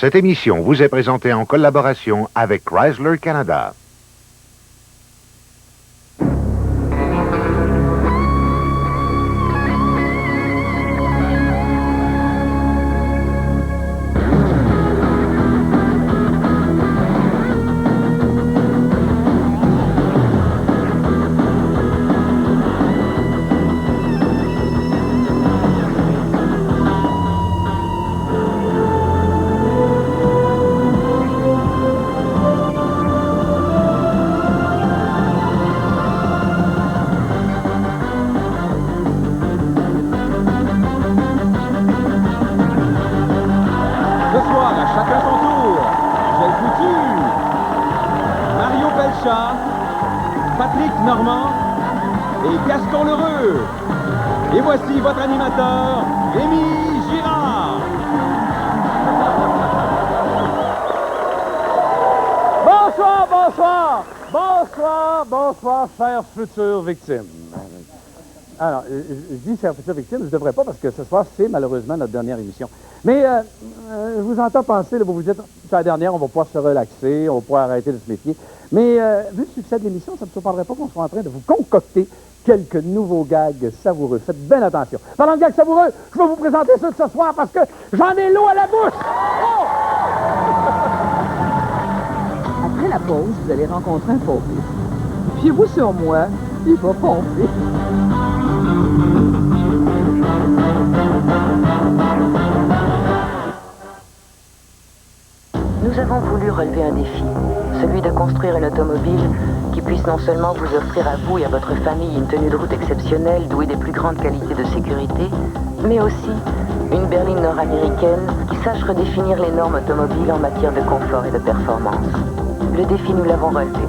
Cette émission vous est présentée en collaboration avec Chrysler Canada. Patrick Normand et Gaston Lheureux. Et voici votre animateur, Rémi Girard. Bonsoir, bonsoir, bonsoir, bonsoir, chères futures victimes. Alors, je dis chères futures victimes, je ne devrais pas parce que ce soir, c'est malheureusement notre dernière émission. Mais je vous entends penser, là, vous vous dites, c'est la dernière, on va pouvoir se relaxer, on va pouvoir arrêter de se méfier. Mais vu le succès de l'émission, ça ne me surprendrait pas qu'on soit en train de vous concocter quelques nouveaux gags savoureux. Faites bien attention. Parlant de gags savoureux, je vais vous présenter ceux de ce soir parce que j'en ai l'eau à la bouche. Oh! Après la pause, vous allez rencontrer un pompier. Fiez-vous sur moi, il va pomper. Nous avons voulu relever un défi, celui de construire une automobile qui puisse non seulement vous offrir à vous et à votre famille une tenue de route exceptionnelle, douée des plus grandes qualités de sécurité, mais aussi une berline nord-américaine qui sache redéfinir les normes automobiles en matière de confort et de performance. Le défi, nous l'avons relevé.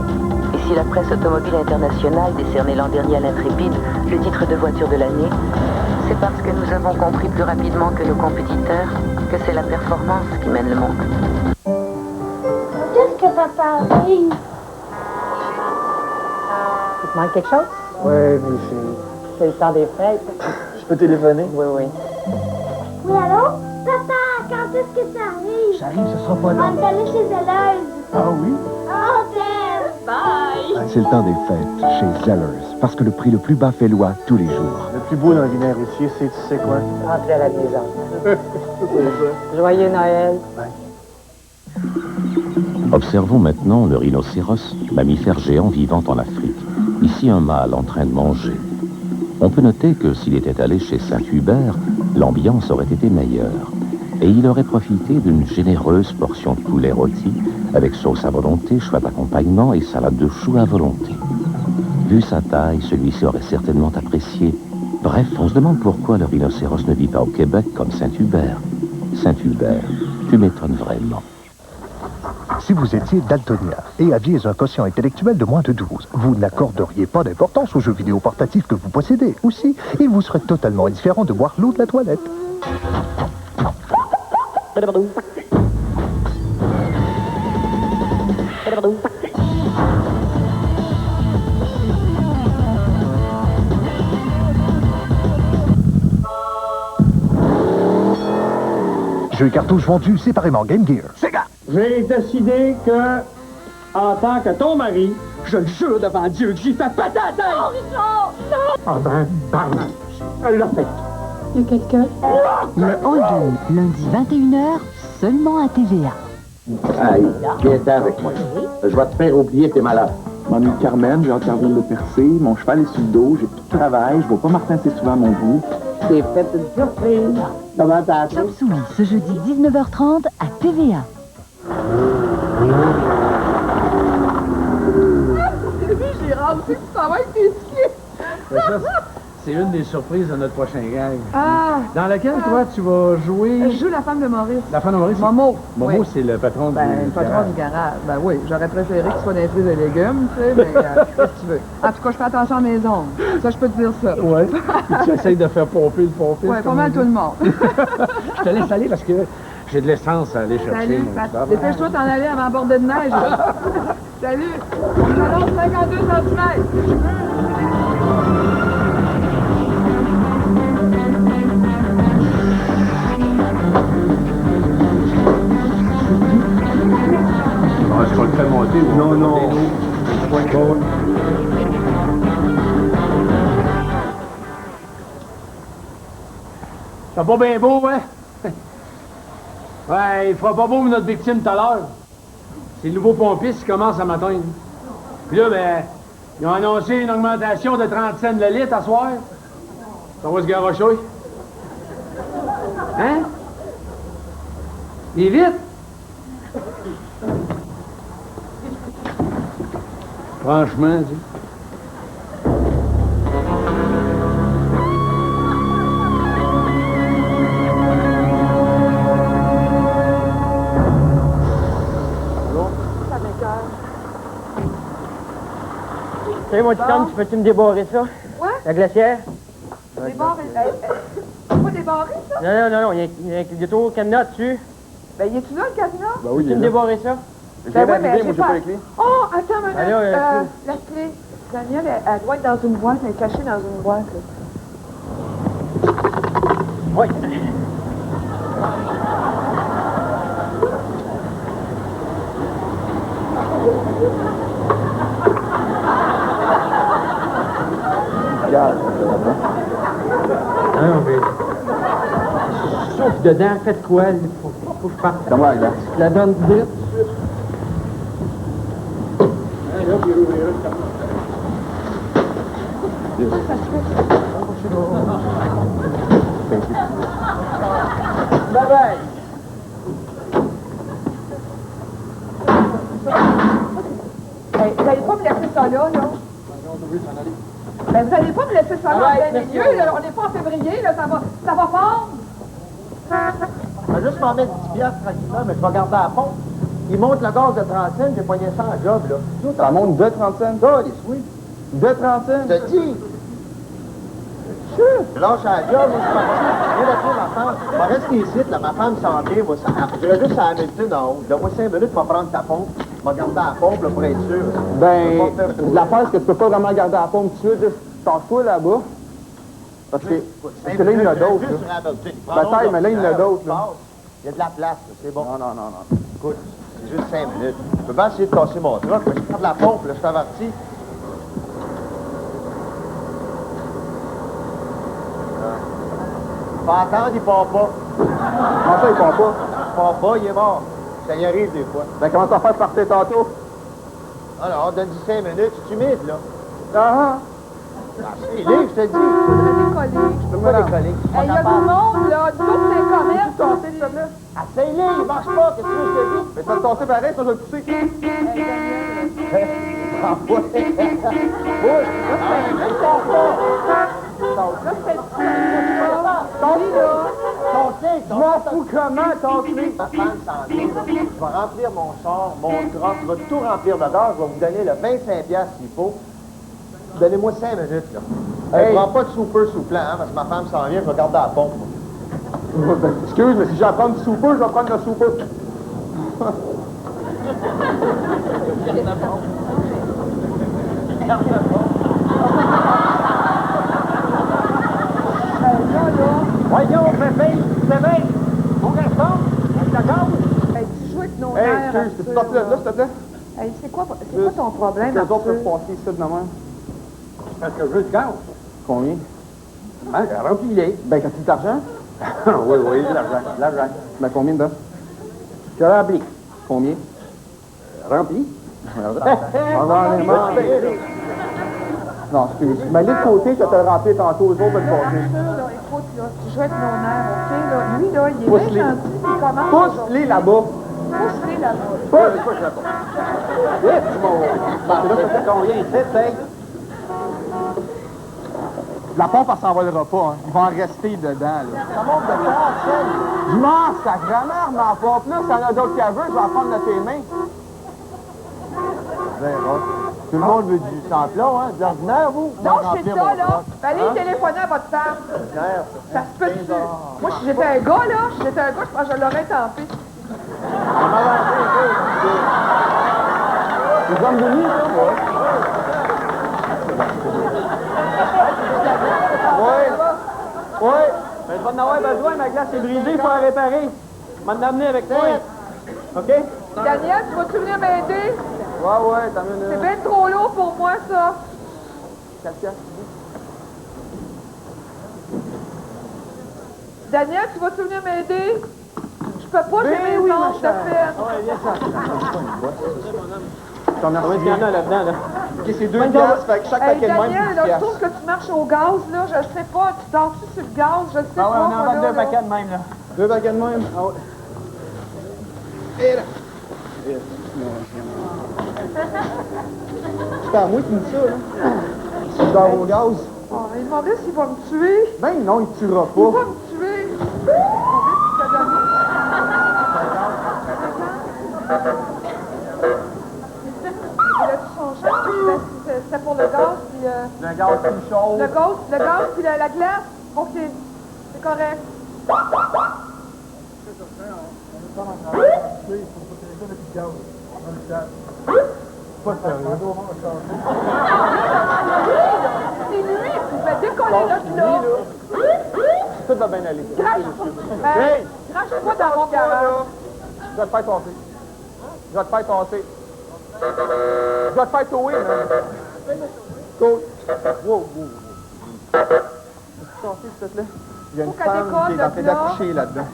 Et si la presse automobile internationale décernait l'an dernier à l'Intrépide le titre de voiture de l'année, c'est parce que nous avons compris plus rapidement que nos compétiteurs que c'est la performance qui mène le monde. Qu'est-ce que papa dit? Il te manque quelque chose? Oui, mais C'est le temps des fêtes. je peux téléphoner? Oui, oui. Oui, allô? Papa, quand est-ce que ça arrive? Ça arrive, ce sera pas long. On est allé chez Deleuze. Ah oui? On t'aime. Bye. C'est le temps des fêtes chez Zellers, parce que le prix le plus bas fait loi tous les jours. Le plus beau dans le vinaigre routier, c'est, tu sais quoi? Rentrez à la maison. Joyeux Noël. Observons maintenant le rhinocéros, mammifère géant vivant en Afrique. Ici, un mâle en train de manger. On peut noter que s'il était allé chez Saint-Hubert, l'ambiance aurait été meilleure. Et il aurait profité d'une généreuse portion de poulet rôti, avec sauce à volonté, choix d'accompagnement et salade de choux à volonté. Vu sa taille, celui-ci aurait certainement apprécié. Bref, on se demande pourquoi le rhinocéros ne vit pas au Québec comme Saint-Hubert. Saint-Hubert, tu m'étonnes vraiment. Si vous étiez daltonien et aviez un quotient intellectuel de moins de 12, vous n'accorderiez pas d'importance aux jeux vidéo portatifs que vous possédez. Aussi, il vous serait totalement indifférent de boire l'eau de la toilette. Jeux et cartouches vendus séparément Game Gear. Sega. J'ai décidé que, en tant que ton mari, je le jure devant Dieu que j'y fais péter la tête! Ah ben, elle l'a fait. Il y a quelqu'un? Le Holden, lundi 21h, seulement à TVA. Aïe, viens avec moi. Je vais te faire oublier tes malades. Mon nom est Carmen, j'ai hâte de le percer. Mon cheval est sur le dos, j'ai tout le travail. Je vois pas Martin assez souvent à mon goût. C'est fait une surprise. Comment t'as appris? Chop Suey, ce jeudi 19h30 à TVA. J'ai rempli, ça va être déçu. C'est une des surprises de notre prochain gang. Ah! Dans laquelle, toi, tu vas jouer... Je joue la femme de Maurice. La femme de Maurice? Momo. Momo, Oui. c'est le patron du Le patron du garage. Ben oui, j'aurais préféré qu'il soit des fruits et légumes, tu sais, mais qu'est-ce que tu veux? En tout cas, je fais attention à mes ongles. Ça, je peux te dire ça. Ouais. Puis tu essayes de faire pomper le pompier. Ouais, pas mal tout le monde. Je te laisse aller parce que j'ai de l'essence à aller chercher. Salut, Pat. Dépêche-toi de t'en aller avant bordée de neige. Salut. J'annonce 52 cm. monter ou Non, non. C'est pas bien beau, hein? Ouais, il fera pas beau notre victime tout à l'heure. C'est le nouveau pompier qui commence à matin. Puis là, ben, ils ont annoncé une augmentation de 30 cents le litre à soir. Ça va se garocher. Hein? Et vite! Franchement, tu sais. Salut, mon petit homme, tu peux-tu me débarrer ça? Quoi? La glacière? Débarrer? Pas débarrer, ça? Non, il y a des tours cadenas dessus. Ben, y est-tu là, le cadenas? Ben oui, Tu me débarrer ça? Ben oui, mais j'ai pas... les clés. Oh, attends une minute. Allô, la clé. Daniel, elle doit être dans une boîte, elle est cachée dans une boîte, là. Oui. Regarde. Non, mais... Sauf dedans, faites quoi? Il faut que je parte. Donne-moi la glace. Je la donne vite. Bye bye. Hey, vous allez pas me laisser ça là? Ben, vous allez pas me laisser ça là, en plein milieu, là. On n'est pas en février, là, ça va fort. Je vais juste m'en mettre 10 piastres tranquillement, mais je vais garder à la pompe. Il monte le gaz de 30 cents, j'ai poigné ça en job, là. Ça monte de 30 cents? Ça, les oui. De 30 cents? Je te dis. Je lâche à la job, moi, je suis parti. Je viens d'appeler ma femme. Je vais rester ici, là, ma femme s'en vient, moi, je vais juste à Hamilton en haut. Donne-moi 5 minutes, je vais prendre ta pompe. Je vais garder à la pompe, là, pour être sûr. Ben, l'affaire, c'est que tu peux pas vraiment garder la pompe tout de suite. Tâche-toi là-bas. Parce que là, il y en a d'autres. Bataille, mais là, il y en a d'autres. Il y a de la place, là, c'est bon. Non. Écoute, c'est juste 5 minutes. Je peux pas essayer de casser mon truc, mais je prends de la pompe, là, je suis averti. Pas attendre, il part pas. Comment ça, il part pas? Il part pas, il est mort. Ça y arrive des fois. Ben, comment ça fait partir tantôt? Alors, donne-lui 5 minutes, c'est humide, là. Ah C'est libre, je te dis. Faudrait décoller. Je peux pas décoller. Il y a du monde, là, tous les commerces. Tasser, s'il te plaît. Essaye-le, il marche pas, qu'est-ce que je te dis? Mais tu vas le tasser pareil, ça, je vais le pousser. Prends pas. Bouge. Il part pas. Là, c'est Je m'en fous comment, tasser. Ma femme s'en vient. Je vais remplir mon char, mon troc, je vais tout remplir dedans. Je vais vous donner le 25$ s'il faut. Donnez-moi 5 minutes, là. Hey. Je prends pas de souper sous plan, hein, parce que ma femme s'en vient, je vais garder à la pompe. Excuse, mais si j'en prends du souper, je vais prendre le souper. Voyons, Pépé, c'est bien. Mon garçon, avec la gaz. Hey, tu joues avec nos Hey, nerfs. excuse, peux-tu sortir de là, s'il te plaît? Hey, c'est quoi ton problème, Les autres Arthur? peuvent passer ici, de même. Parce que je veux du gaz. Combien? Ben, remplis-les. Ben, quand tu de l'argent? Oui, de l'argent. Ben, combien dedans? Je remplis. Combien? Rempli. Non, excuse. Mais l'autre côté, que tu as rempli tantôt, les autres veulent passer. Arthur, là, écoute, là, tu joues avec nos nerfs, OK? Là, lui, là, il est Pousse-les. bien gentil, il commence... Pousse-les là-bas. Pousse-les là-bas. Pousse! Là, ça fait combien ici, c'est? La pompe, elle s'envolera pas, hein. Il va en rester dedans, là. Ça monte de temps, Je m'en sacramère, ma pompe, là. S'il y en a d'autres qui la veulent, je vais la prendre de tes mains. Tout le monde veut du sans-plomb, hein? De l'ordinaire, vous? Non, c'est ça, là. Allez téléphoner à votre femme. Ça se peut-tu? Moi, si j'étais un gars, là, je pense que je l'aurais tenté. Les hommes de nuit, là, ouais. Oui. Ben, je vais en avoir besoin, ma glace est brisée, il faut la réparer. Je vais m'en amener avec toi. OK? Daniel, tu vas-tu venir m'aider? Ouais, t'as mis C'est bien trop lourd pour moi, ça. 4 piastres. Daniel, tu vas-tu venir m'aider? Je peux pas, j'ai mes ongles de fait. Ouais, viens ça. T'en as remercie. Il y en a là-dedans, là. OK, c'est 2 piastres, fait que chaque paquet de même, Daniel, 10 là, je piastres. trouve que tu marches au gaz, là. Je sais pas, tu danses-tu sur le gaz? Je sais pas. Ah ouais, on en moi, vend là, 2 paquets de même, là. 2 paquets de même? Ah ouais. Et là. C'est à moi qui me tue, là. Si je dors au gaz. Oh, il demandait s'il va me tuer. Ben non, il te tuera Il va pas. me tuer. Voulais-tu son char? C'était pour le gaz, puis... Le gaz plus chaud. Le gaz, puis la glace. OK, c'est correct. Pas sérieux. C'est lui, il pouvait décoller là, puis là. Tout va bien aller. Crache-toi dans mon garage. Je vais te faire tasser. Je vais te faire tasser. Je vais te faire tower, man. Cool. Wow. Tasser, s'il te plaît. Il y a une Faut qu'elle femme décolle qui est en train de là. d'accoucher là-dedans.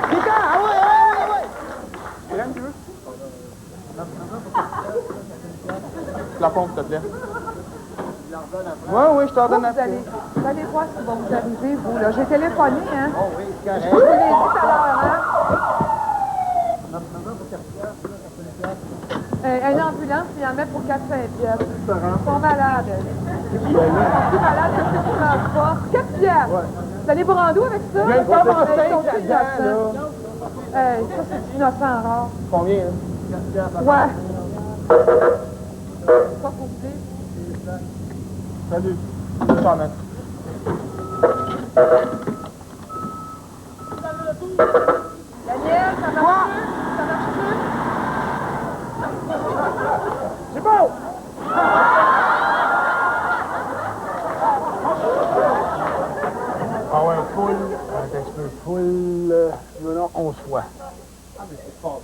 Décant! Ah ouais! Hélène, tu veux? La pompe, s'il te plaît. Oui, je t'en donne après. Vous allez voir ce qui va vous arriver, vous, là. J'ai téléphoné, hein. Oh oui, c'est Je correct. vous l'ai dit tout à l'heure, hein. Une ambulance, il en met pour 4-5 piastres. Ils sont malades. Ils sont plus malades que ceux qui transportent. 4 piastres. Vous allez boire en dos avec ça? Il y a une femme enceinte Ils sont là-dedans, innocents. Ça, c'est innocent rare. Combien, là? Ouais. C'est pas pour vous dire. Salut. Ciao, man. Daniel, ça marche-tu? Ça marche-tu? C'est bon! Ah ouais, full, un petit peu full, non, 11 fois.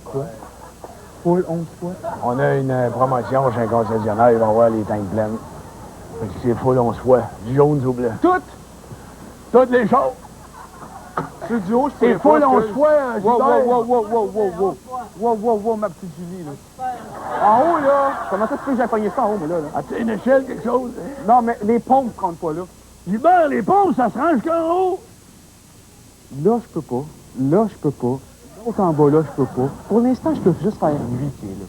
Quoi? Full 11 fois? On a une promotion chez un concessionnaire, ils vont voir les tanks pleines. Fait que c'est full 11 fois, du jaune au blanc. Toutes les choses. C'est du haut, c'est full 11 fois, wow, ma petite Julie, là. En haut, là, comment ça se fait que j'ai pogné ça en haut, moi, là? As-tu une échelle, quelque chose? Non, mais les pompes ne rentrent pas là. Gilbert, les pompes, ça se range jusqu'en haut. Là, je peux pas. L'autre en bas, là, je peux pas. Pour l'instant, je peux juste faire 8 pieds, là.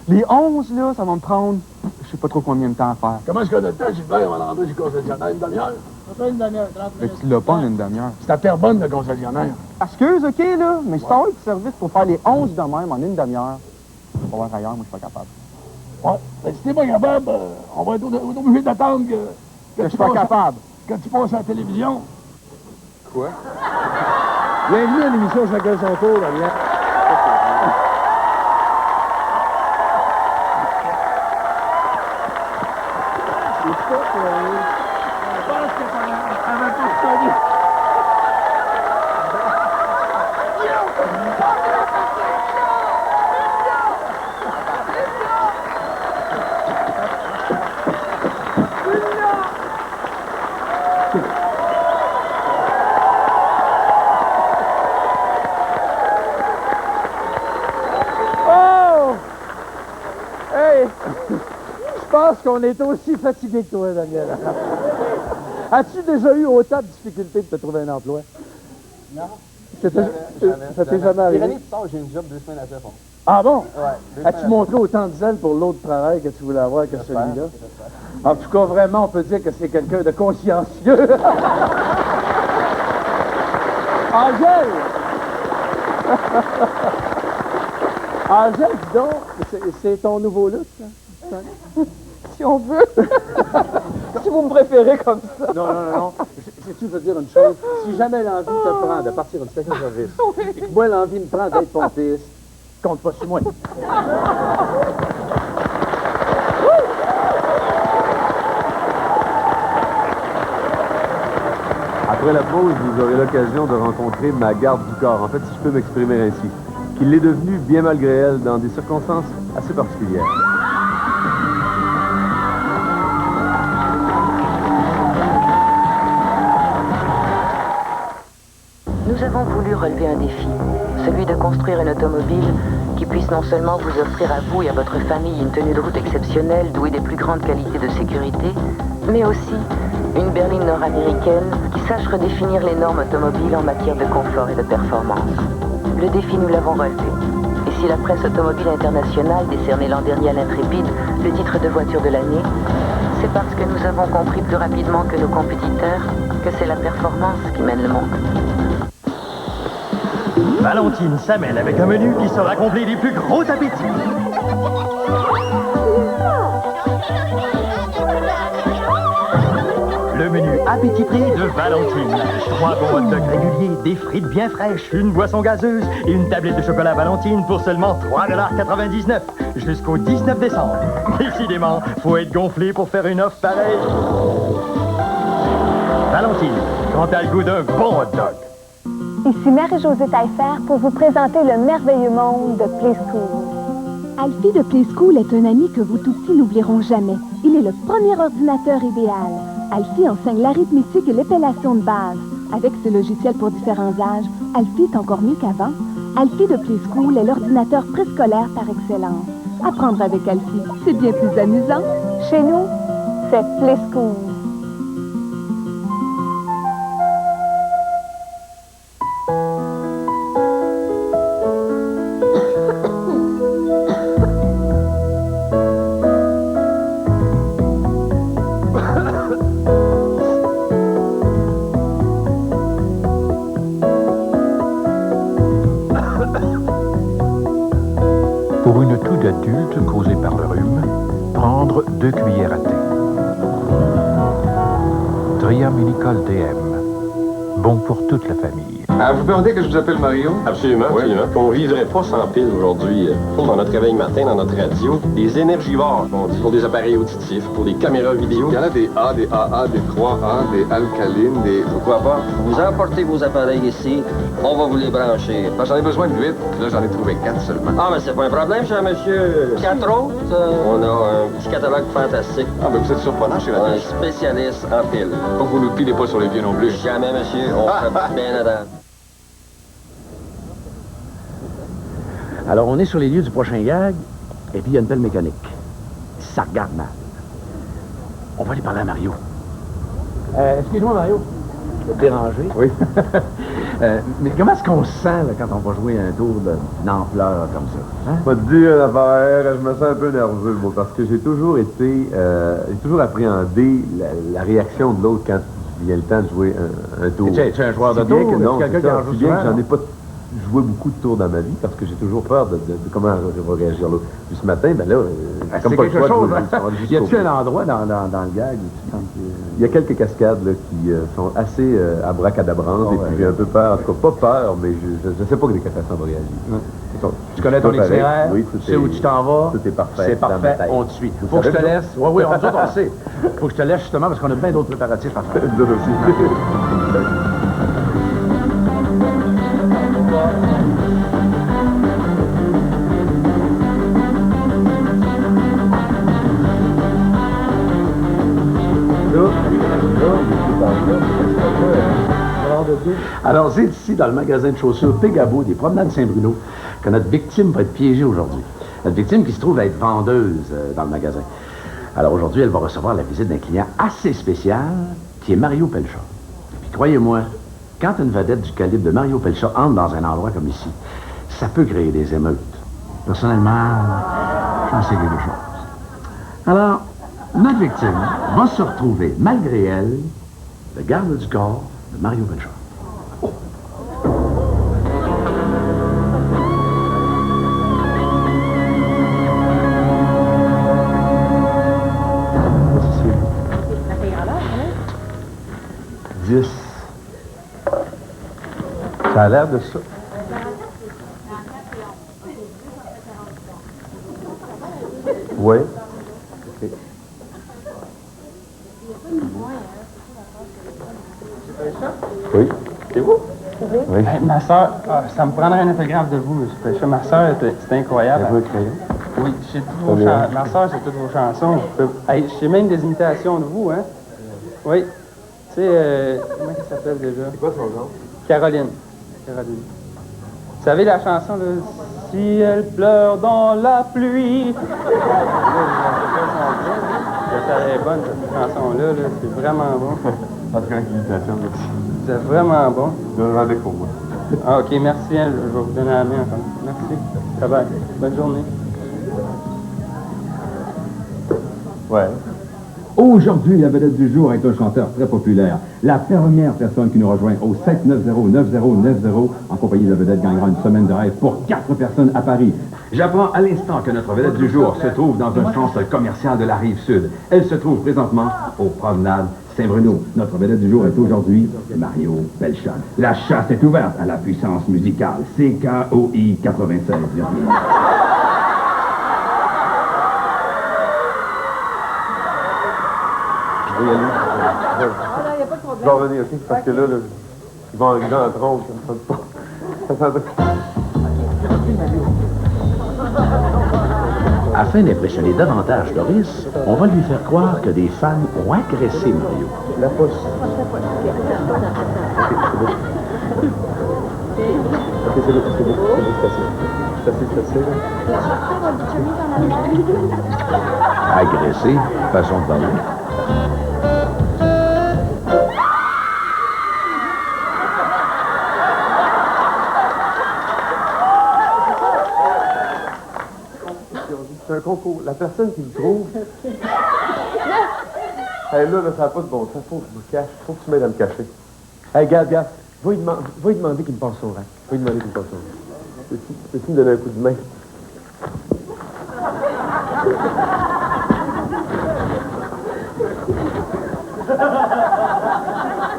Les 11, là, ça va me prendre, je sais pas trop combien de temps à faire. Comment est-ce qu'on a le temps, Gilbert, on va rentrer du concessionnaire une demi-heure? Ça fait une demi-heure, 30 Mais minutes. tu l'as pas en une demi-heure. C'est à Terrebonne, le concessionnaire. Excuse, OK, là, mais si t'as eu du service pour faire les 11 de même en une demi-heure, on va voir ailleurs, moi, je suis pas capable. Bon, ben, si t'es pas capable, on va être obligé d'attendre que Je suis pas capable. Quand tu passes à la télévision. Quoi? Bienvenue à l'émission Chacun son tour, Daniel. Oh! Hey! Je pense qu'on est aussi fatigué que toi, Daniel. As-tu déjà eu autant de difficultés de te trouver un emploi? Non. Ça t'est jamais arrivé? L'année plus tard, j'ai une job 2 semaines après fond. Ah bon? Ouais. As-tu montré autant de zèle pour l'autre travail que tu voulais avoir que celui-là? En tout cas, vraiment, on peut dire que c'est quelqu'un de consciencieux. Angèle! Angèle, dis donc, c'est ton nouveau look, ça? Si on veut. Si vous me préférez comme ça. Non. Sais-tu, je veux dire une chose? Si jamais l'envie te prend de partir une station-service, et que moi, l'envie me prend d'être pompiste, compte pas sur moi. Après la pause, vous aurez l'occasion de rencontrer ma garde du corps, en fait, si je peux m'exprimer ainsi, qui l'est devenue bien malgré elle dans des circonstances assez particulières. Nous avons voulu relever un défi, celui de construire une automobile qui puisse non seulement vous offrir à vous et à votre famille une tenue de route exceptionnelle douée des plus grandes qualités de sécurité, mais aussi une berline nord-américaine qui sache redéfinir les normes automobiles en matière de confort et de performance. Le défi, nous l'avons relevé. Et si la presse automobile internationale décernait l'an dernier à l'Intrépide le titre de voiture de l'année, c'est parce que nous avons compris plus rapidement que nos compétiteurs que c'est la performance qui mène le monde. Valentine s'amène avec un menu qui sera comblé des plus gros appétits. Le menu Appétit Prix de Valentine. 3 bons hot dogs réguliers, des frites bien fraîches, une boisson gazeuse et une tablette de chocolat Valentine pour seulement 3,99 $ jusqu'au 19 décembre. Décidément, faut être gonflé pour faire une offre pareille. Valentine, quand t'as le goût d'un bon hot dog. Ici Marie-Josée Taillefer pour vous présenter le merveilleux monde de Play School. Alfie de Play School est un ami que vous tout petits n'oublieront jamais. Il est le premier ordinateur idéal. Alfie enseigne l'arithmétique et l'épellation de base. Avec ses logiciels pour différents âges, Alfie est encore mieux qu'avant. Alfie de Play School est l'ordinateur préscolaire par excellence. Apprendre avec Alfie, c'est bien plus amusant. Chez nous, c'est Play School. Pour une toux d'adulte causée par le rhume, prendre 2 cuillères à thé. Triamynicol DM. Bon pour toute la famille. Ah, vous permettez que je vous appelle Mario? Absolument, oui. absolument. On ne vivrait pas sans pile aujourd'hui. Dans notre réveil matin, dans notre radio, des énergivores, on dit, pour des appareils auditifs, pour des caméras vidéo. Il y en a des A, des AA, des 3A, des alcalines, des... Pourquoi pas? Vous emportez vos appareils ici, on va vous les brancher. J'en ai besoin de 8, là j'en ai trouvé 4 seulement. Ah, mais c'est pas un problème, cher monsieur. 4 autres? On a un petit catalogue fantastique. Ah, ben vous êtes surprenant chez la Un spécialiste en pile. Faut que vous nous pilez pas sur les vieux non plus. Jamais, monsieur, on fait bien à date. Alors, on est sur les lieux du prochain gag, et puis il y a une belle mécanique. Ça regarde mal. On va aller parler à Mario. Excuse-moi, Mario. Je vais te déranger. Oui. Mais comment est-ce qu'on se sent là, quand on va jouer un tour d'ampleur comme ça? Hein? Pas te dire l'affaire, je me sens un peu nerveux, moi, parce que j'ai toujours été, j'ai toujours appréhendé la réaction de l'autre quand il y a le temps de jouer un tour. Tu es un joueur de tour? Non, quelqu'un qui en joue bien souvent, que j'en ai pas joué beaucoup de tours dans ma vie, parce que j'ai toujours peur de comment va réagir l'autre. Puis ce matin, ben là, comme c'est pas quelque chose. Y a-t-il un bout. endroit dans le gag? Il y a quelques cascades là, qui sont assez abracadabrantes, et puis j'ai un peu peur, en tout cas pas peur, mais je ne sais pas que les façon va réagir. Tu connais ton itinéraire? Oui, tu sais où tu t'en vas? Tout est parfait. C'est parfait, on te suit. Faut que je te laisse. Oui, on le sait. Faut que je te laisse justement parce qu'on a bien d'autres préparatifs à faire. Nous aussi. Alors, c'est ici, dans le magasin de chaussures Pégabo des Promenades Saint-Bruno, que notre victime va être piégée aujourd'hui. Notre victime qui se trouve à être vendeuse dans le magasin. Alors, aujourd'hui, elle va recevoir la visite d'un client assez spécial, qui est Mario Pelcha. Et puis, croyez-moi, quand une vedette du calibre de Mario Pelcha entre dans un endroit comme ici, ça peut créer des émeutes. Personnellement, j'en sais quelque chose. Alors, notre victime va se retrouver, malgré elle, le garde du corps de Mario Pelcha. Ça a l'air de ça. Oui. Okay. C'est pas ça? C'est vous? Oui. Hey, ma soeur, ça me prendrait un autographe de vous, M. Pelchat. Ma soeur, c'était incroyable. Vous crayon? Oui, je sais toutes vos chansons. Ma soeur, c'est toutes vos chansons. Hey, je sais même des imitations de vous, hein? Oui. Tu sais, comment elle s'appelle déjà? C'est quoi son nom? Caroline. Caroline. Vous savez la chanson de Si elle pleure dans la pluie? Elle est bonne, cette chanson-là, là. C'est vraiment bon. En tout cas, l'imitation, merci. Vous êtes vraiment bon. Demandez pour moi. Ah, OK, merci. Hein, je vais vous donner la main encore. Merci. Bye bye. Bonne journée. Ouais. Aujourd'hui, la vedette du jour est un chanteur très populaire. La première personne qui nous rejoint au 790-9090 en compagnie de la vedette gagnera une semaine de rêve pour 4 personnes à Paris. J'apprends à l'instant que notre vedette du jour se trouve dans un centre commercial de la Rive-Sud. Elle se trouve présentement au Promenade Saint-Bruno. Notre vedette du jour est aujourd'hui Mario Pelchat. La chasse est ouverte à la puissance musicale. CKOI 96. Je vais y aller. Je vais revenir, OK? Parce que là, ils vont arriver en trompe, ça me tente pas. Ça sent pas. Afin d'impressionner davantage Doris, on va lui faire croire que des fans ont agressé Mario. La pousse. OK, c'est bon, c'est assez, Agressé, façon de parler. C'est un concours. La personne qui me trouve... Hey, là, ça n'a pas de bon sens. Faut que je me cache. Faut que tu m'aides à me cacher. Hey, Gab, va lui demander qu'il me passe son rack. Va lui demander qu'il me passe son rack. Peux-tu me donner un coup de main?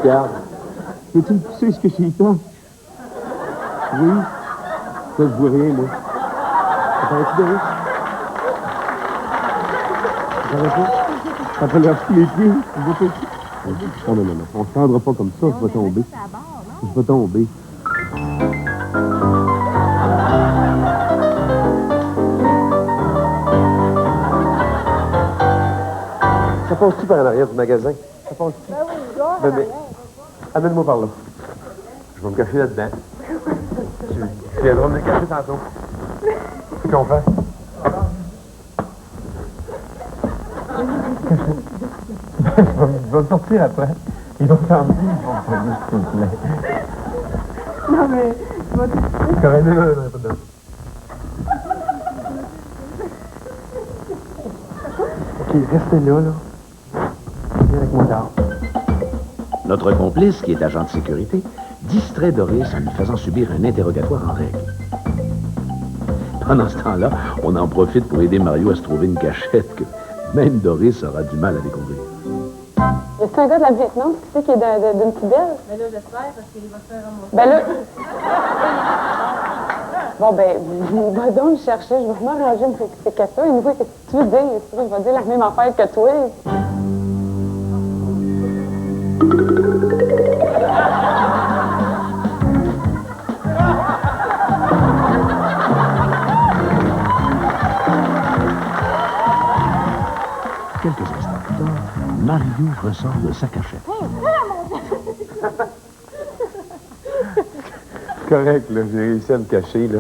Regarde. Peux-tu me pousser ce que j'ai temps? Oui. Ça, je vois rien, moi. Ça paraît-tu de riche? Ça peut leur sous les pieds. Non, non, non, non. On ne se rendra pas comme ça. Je vais tomber. Je vais tomber. Ça passe-tu par en arrière du magasin? Ça passe-tu? Ben oui, amène-moi par là. Je vais me cacher là-dedans. Tu viendras me le cacher tantôt. Tu comprends? Je vais sortir après. Ils vont faire s'il vous plaît. Non, mais... C'est correct, non, pas de... OK, restez là. Viens avec mon dehors. Notre complice, qui est agent de sécurité, distrait Doris en lui faisant subir un interrogatoire en règle. Pendant ce temps-là, on en profite pour aider Mario à se trouver une cachette que même Doris aura du mal à découvrir. C'est un gars de la maintenance qui sait qu'il est d'une poubelle? Mais là, j'espère, parce qu'il va se faire ramasser. Ben là... Bon, ben, va donc le chercher. Je vais vraiment ranger ces questions. Il nous dit, qu'est-ce que tu veux dire? Je vais dire la même affaire que toi. Quelques instants plus tard, Mario ressort de sa cachette. C'est correct, là. J'ai réussi à me cacher, là.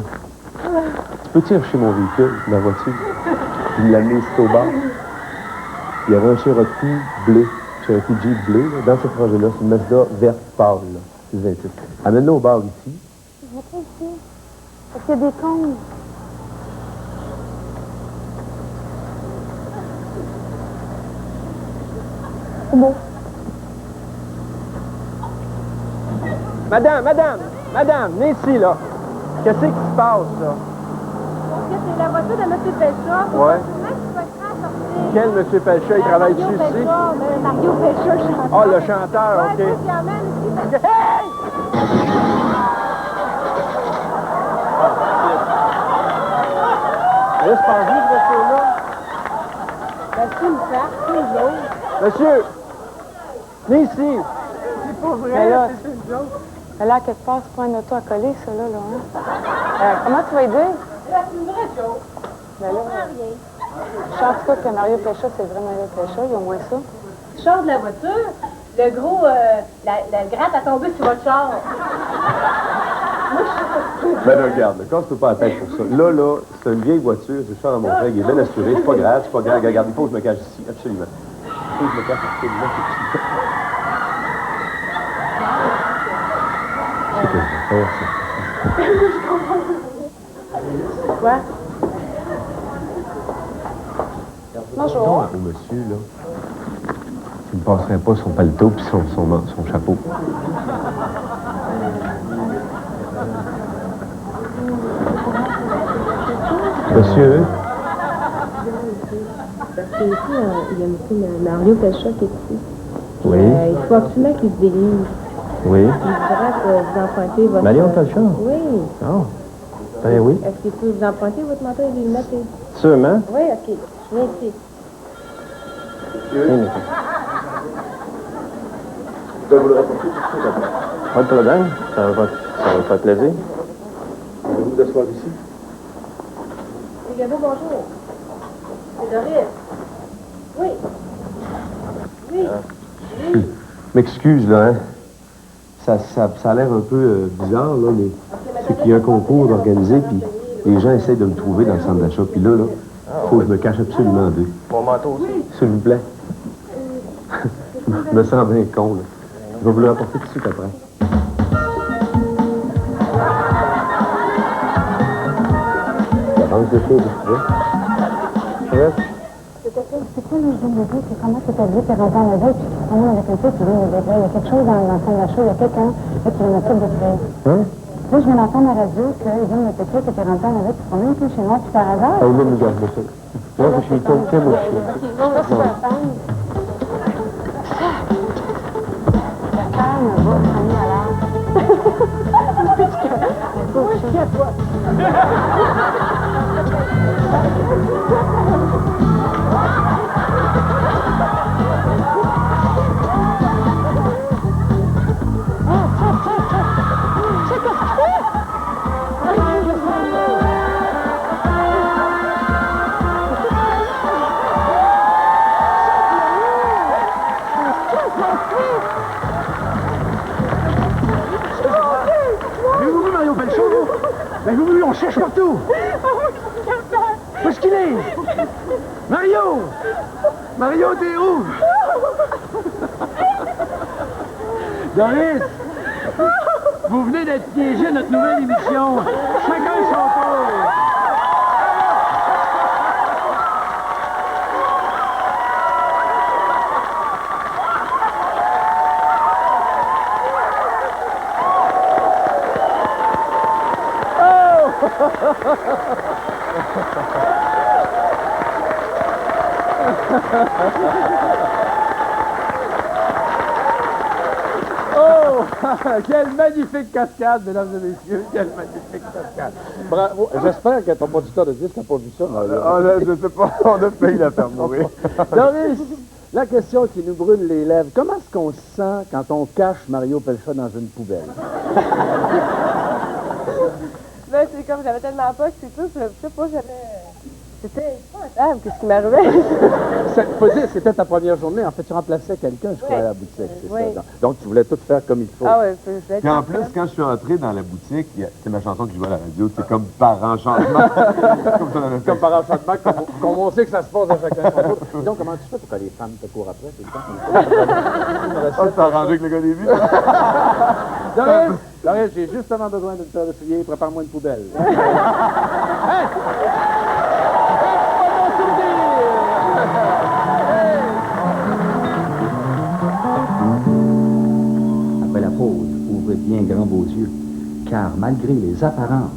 Tu peux chercher mon véhicule, ma voiture? Je l'amener ici au bar. Il y avait un Cherokee bleu. Cherokee Jeep bleu, là, dans cette rangée-là. C'est une Mazda verte pâle, là. C'est 28. Amène-le au bar ici. Je vais pas ici. Parce qu'il y a des cons. C'est beau. Madame, venez ici, là. Qu'est-ce qui se passe, là? C'est la voiture de M. Pelchat. Ouais. Sortir. Quel M. Pelchat? Il travaille dessus ici? Mario Pelchat, le chanteur. Ah, le chanteur, OK. Ouais, qui amène ici. Hey! Là, c'est pas vous, ce voiture-là? Ben, c'est une farce, c'est une joke. Monsieur, venez ici. C'est pas vrai, là, c'est une joke. Là, quelque part, c'est pas un auto à coller, ça, là, hein? Comment tu vas aider? C'est une vraie chose. Ben là, je sens en tout cas que Mario Pécha, c'est vrai Mario Pécha, il y a au moins ça. Tu sors de la voiture, le gros, la gratte a tombé sur votre char. Ben là, regarde, casse-toi pas la tête pour ça. Là, c'est une vieille voiture, c'est le char à mon frère, il est bien assuré, c'est pas grave, Regarde, il faut que je me cache ici, absolument. Il faut que je me cache absolument ici. C'est ce que je vais faire, ça. Quoi? Bonjour. Non, au monsieur, là, il ne passerait pas son paletot puis son chapeau. Monsieur? Parce que ici, il y a M. Mario Pécha qui est ici. Oui. Il faut absolument qu'il se délivre. Oui. Il voudrait que vous empruntez votre... Mario Pécha? Oui. Oh. Ben oui. Est-ce qu'il peut vous emprunter votre manteau et les lunettes? Sûrement. Oui, OK. Je viens ici. Oui, Je vais vous le rapporter tout de suite après. pas de problème. Ça va faire plaisir. Voulez-vous vous asseoir ici? Gabo, bonjour. C'est Doris. Oui. Oui. Oui. M'excuse, là, hein. Ça a l'air un peu bizarre, là, mais c'est qu'il y a un concours organisé, puis les gens essayent de me trouver dans le centre d'achat. Puis là, il faut que je me cache absolument d'eux. Mon manteau aussi? S'il vous plaît. Je me sens bien con, là. Je vais vous le rapporter tout de suite après. Ça rentre quelque chose, tu vois? C'est quoi le jour de vie? C'est comment tu t'habilles, t'es rentré en level, puis tu te avec un peu, tu viens de dire, il y a quelque chose dans le centre d'achat, il y a quelqu'un là, qui vient de tout détruire. Hein? Là, je viens d'entendre à la radio qu'ils viennent de te dire que t'es rentré en level, tu te promènes un peu chez moi, puis par hasard. Ah, là, regarde-moi ça. Moi, je suis con, tiens, moi, je suis. Non, là, c'est un fan. La calme, va, famille à l'art. Oui, je suis à toi. Avez-vous vu Mario Pécha, vous? Avez-vous vu, on cherche partout! Où est-ce qu'il est? Mario! Mario, t'es où? Doris! Vous venez d'être piégé à notre nouvelle émission. Chacun son tour! Oh! Quelle magnifique cascade, mesdames et messieurs! Quelle magnifique cascade! Bravo! J'espère que ton producteur de disque n'a pas vu ça. Je ne sais pas, on a failli la faire mourir. Doris, la question qui nous brûle les lèvres, comment est-ce qu'on se sent quand on cache Mario Pécha dans une poubelle? Ben, c'est comme j'avais tellement peur que c'est tout, je sais pas, c'était épouvantable, qu'est-ce qui m'arrivait? Faut dire, c'était ta première journée. En fait, tu remplaçais quelqu'un, je crois, à la boutique. C'est ça. Donc, tu voulais tout faire comme il faut. Ah ouais, Puis en plus, quand je suis entré dans la boutique, c'est ma chanson que je joue à la radio, c'est comme par enchantement. Comme par enchantement, comme on sait que ça se passe à chacun son tour. Donc, comment tu fais pour que les femmes te courent après? C'est le temps? Oh, c'est arrangé avec le gars des vues. Doris, j'ai justement besoin d'une paire de souliers. Prépare-moi une poubelle. Après la pause, ouvrez bien grand vos yeux, car malgré les apparences,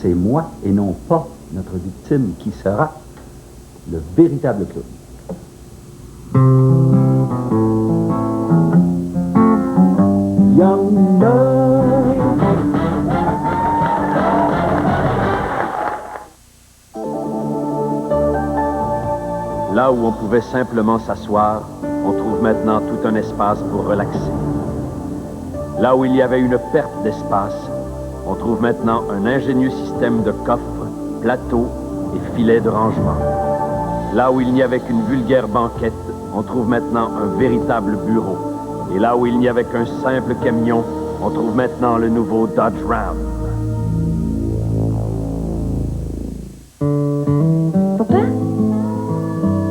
c'est moi et non pas notre victime qui sera le véritable clown. Là où on pouvait simplement s'asseoir, on trouve maintenant tout un espace pour relaxer. Là où il y avait une perte d'espace, on trouve maintenant un ingénieux système de coffres, plateaux et filets de rangement. Là où il n'y avait qu'une vulgaire banquette, on trouve maintenant un véritable bureau. Et là où il n'y avait qu'un simple camion, on trouve maintenant le nouveau Dodge Ram. Papa?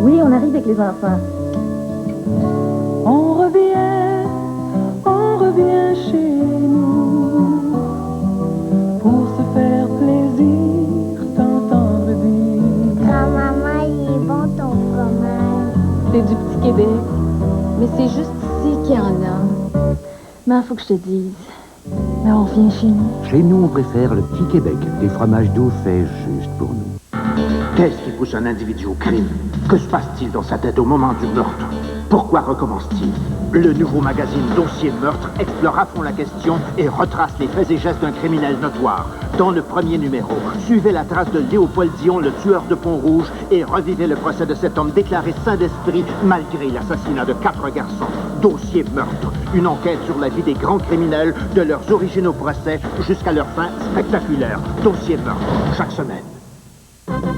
Oui, on arrive avec les enfants. On revient chez nous pour se faire plaisir, t'entendre dire. Grand-maman, il est bon ton fromage. C'est du petit Québec. Mais c'est juste ici qu'il y en a. Mais faut que je te dise. Mais on revient chez nous. Chez nous, on préfère le petit Québec, des fromages doux faits juste pour nous. Qu'est-ce qui pousse un individu au crime? Que se passe-t-il dans sa tête au moment du meurtre? Pourquoi recommence-t-il? Le nouveau magazine Dossier Meurtre explore à fond la question et retrace les faits et gestes d'un criminel notoire. Dans le premier numéro, suivez la trace de Léopold Dion, le tueur de Pont-Rouge, et revivez le procès de cet homme déclaré saint d'esprit malgré l'assassinat de 4 garçons. Dossier Meurtre, une enquête sur la vie des grands criminels, de leurs origines au procès jusqu'à leur fin spectaculaire. Dossier Meurtre, chaque semaine.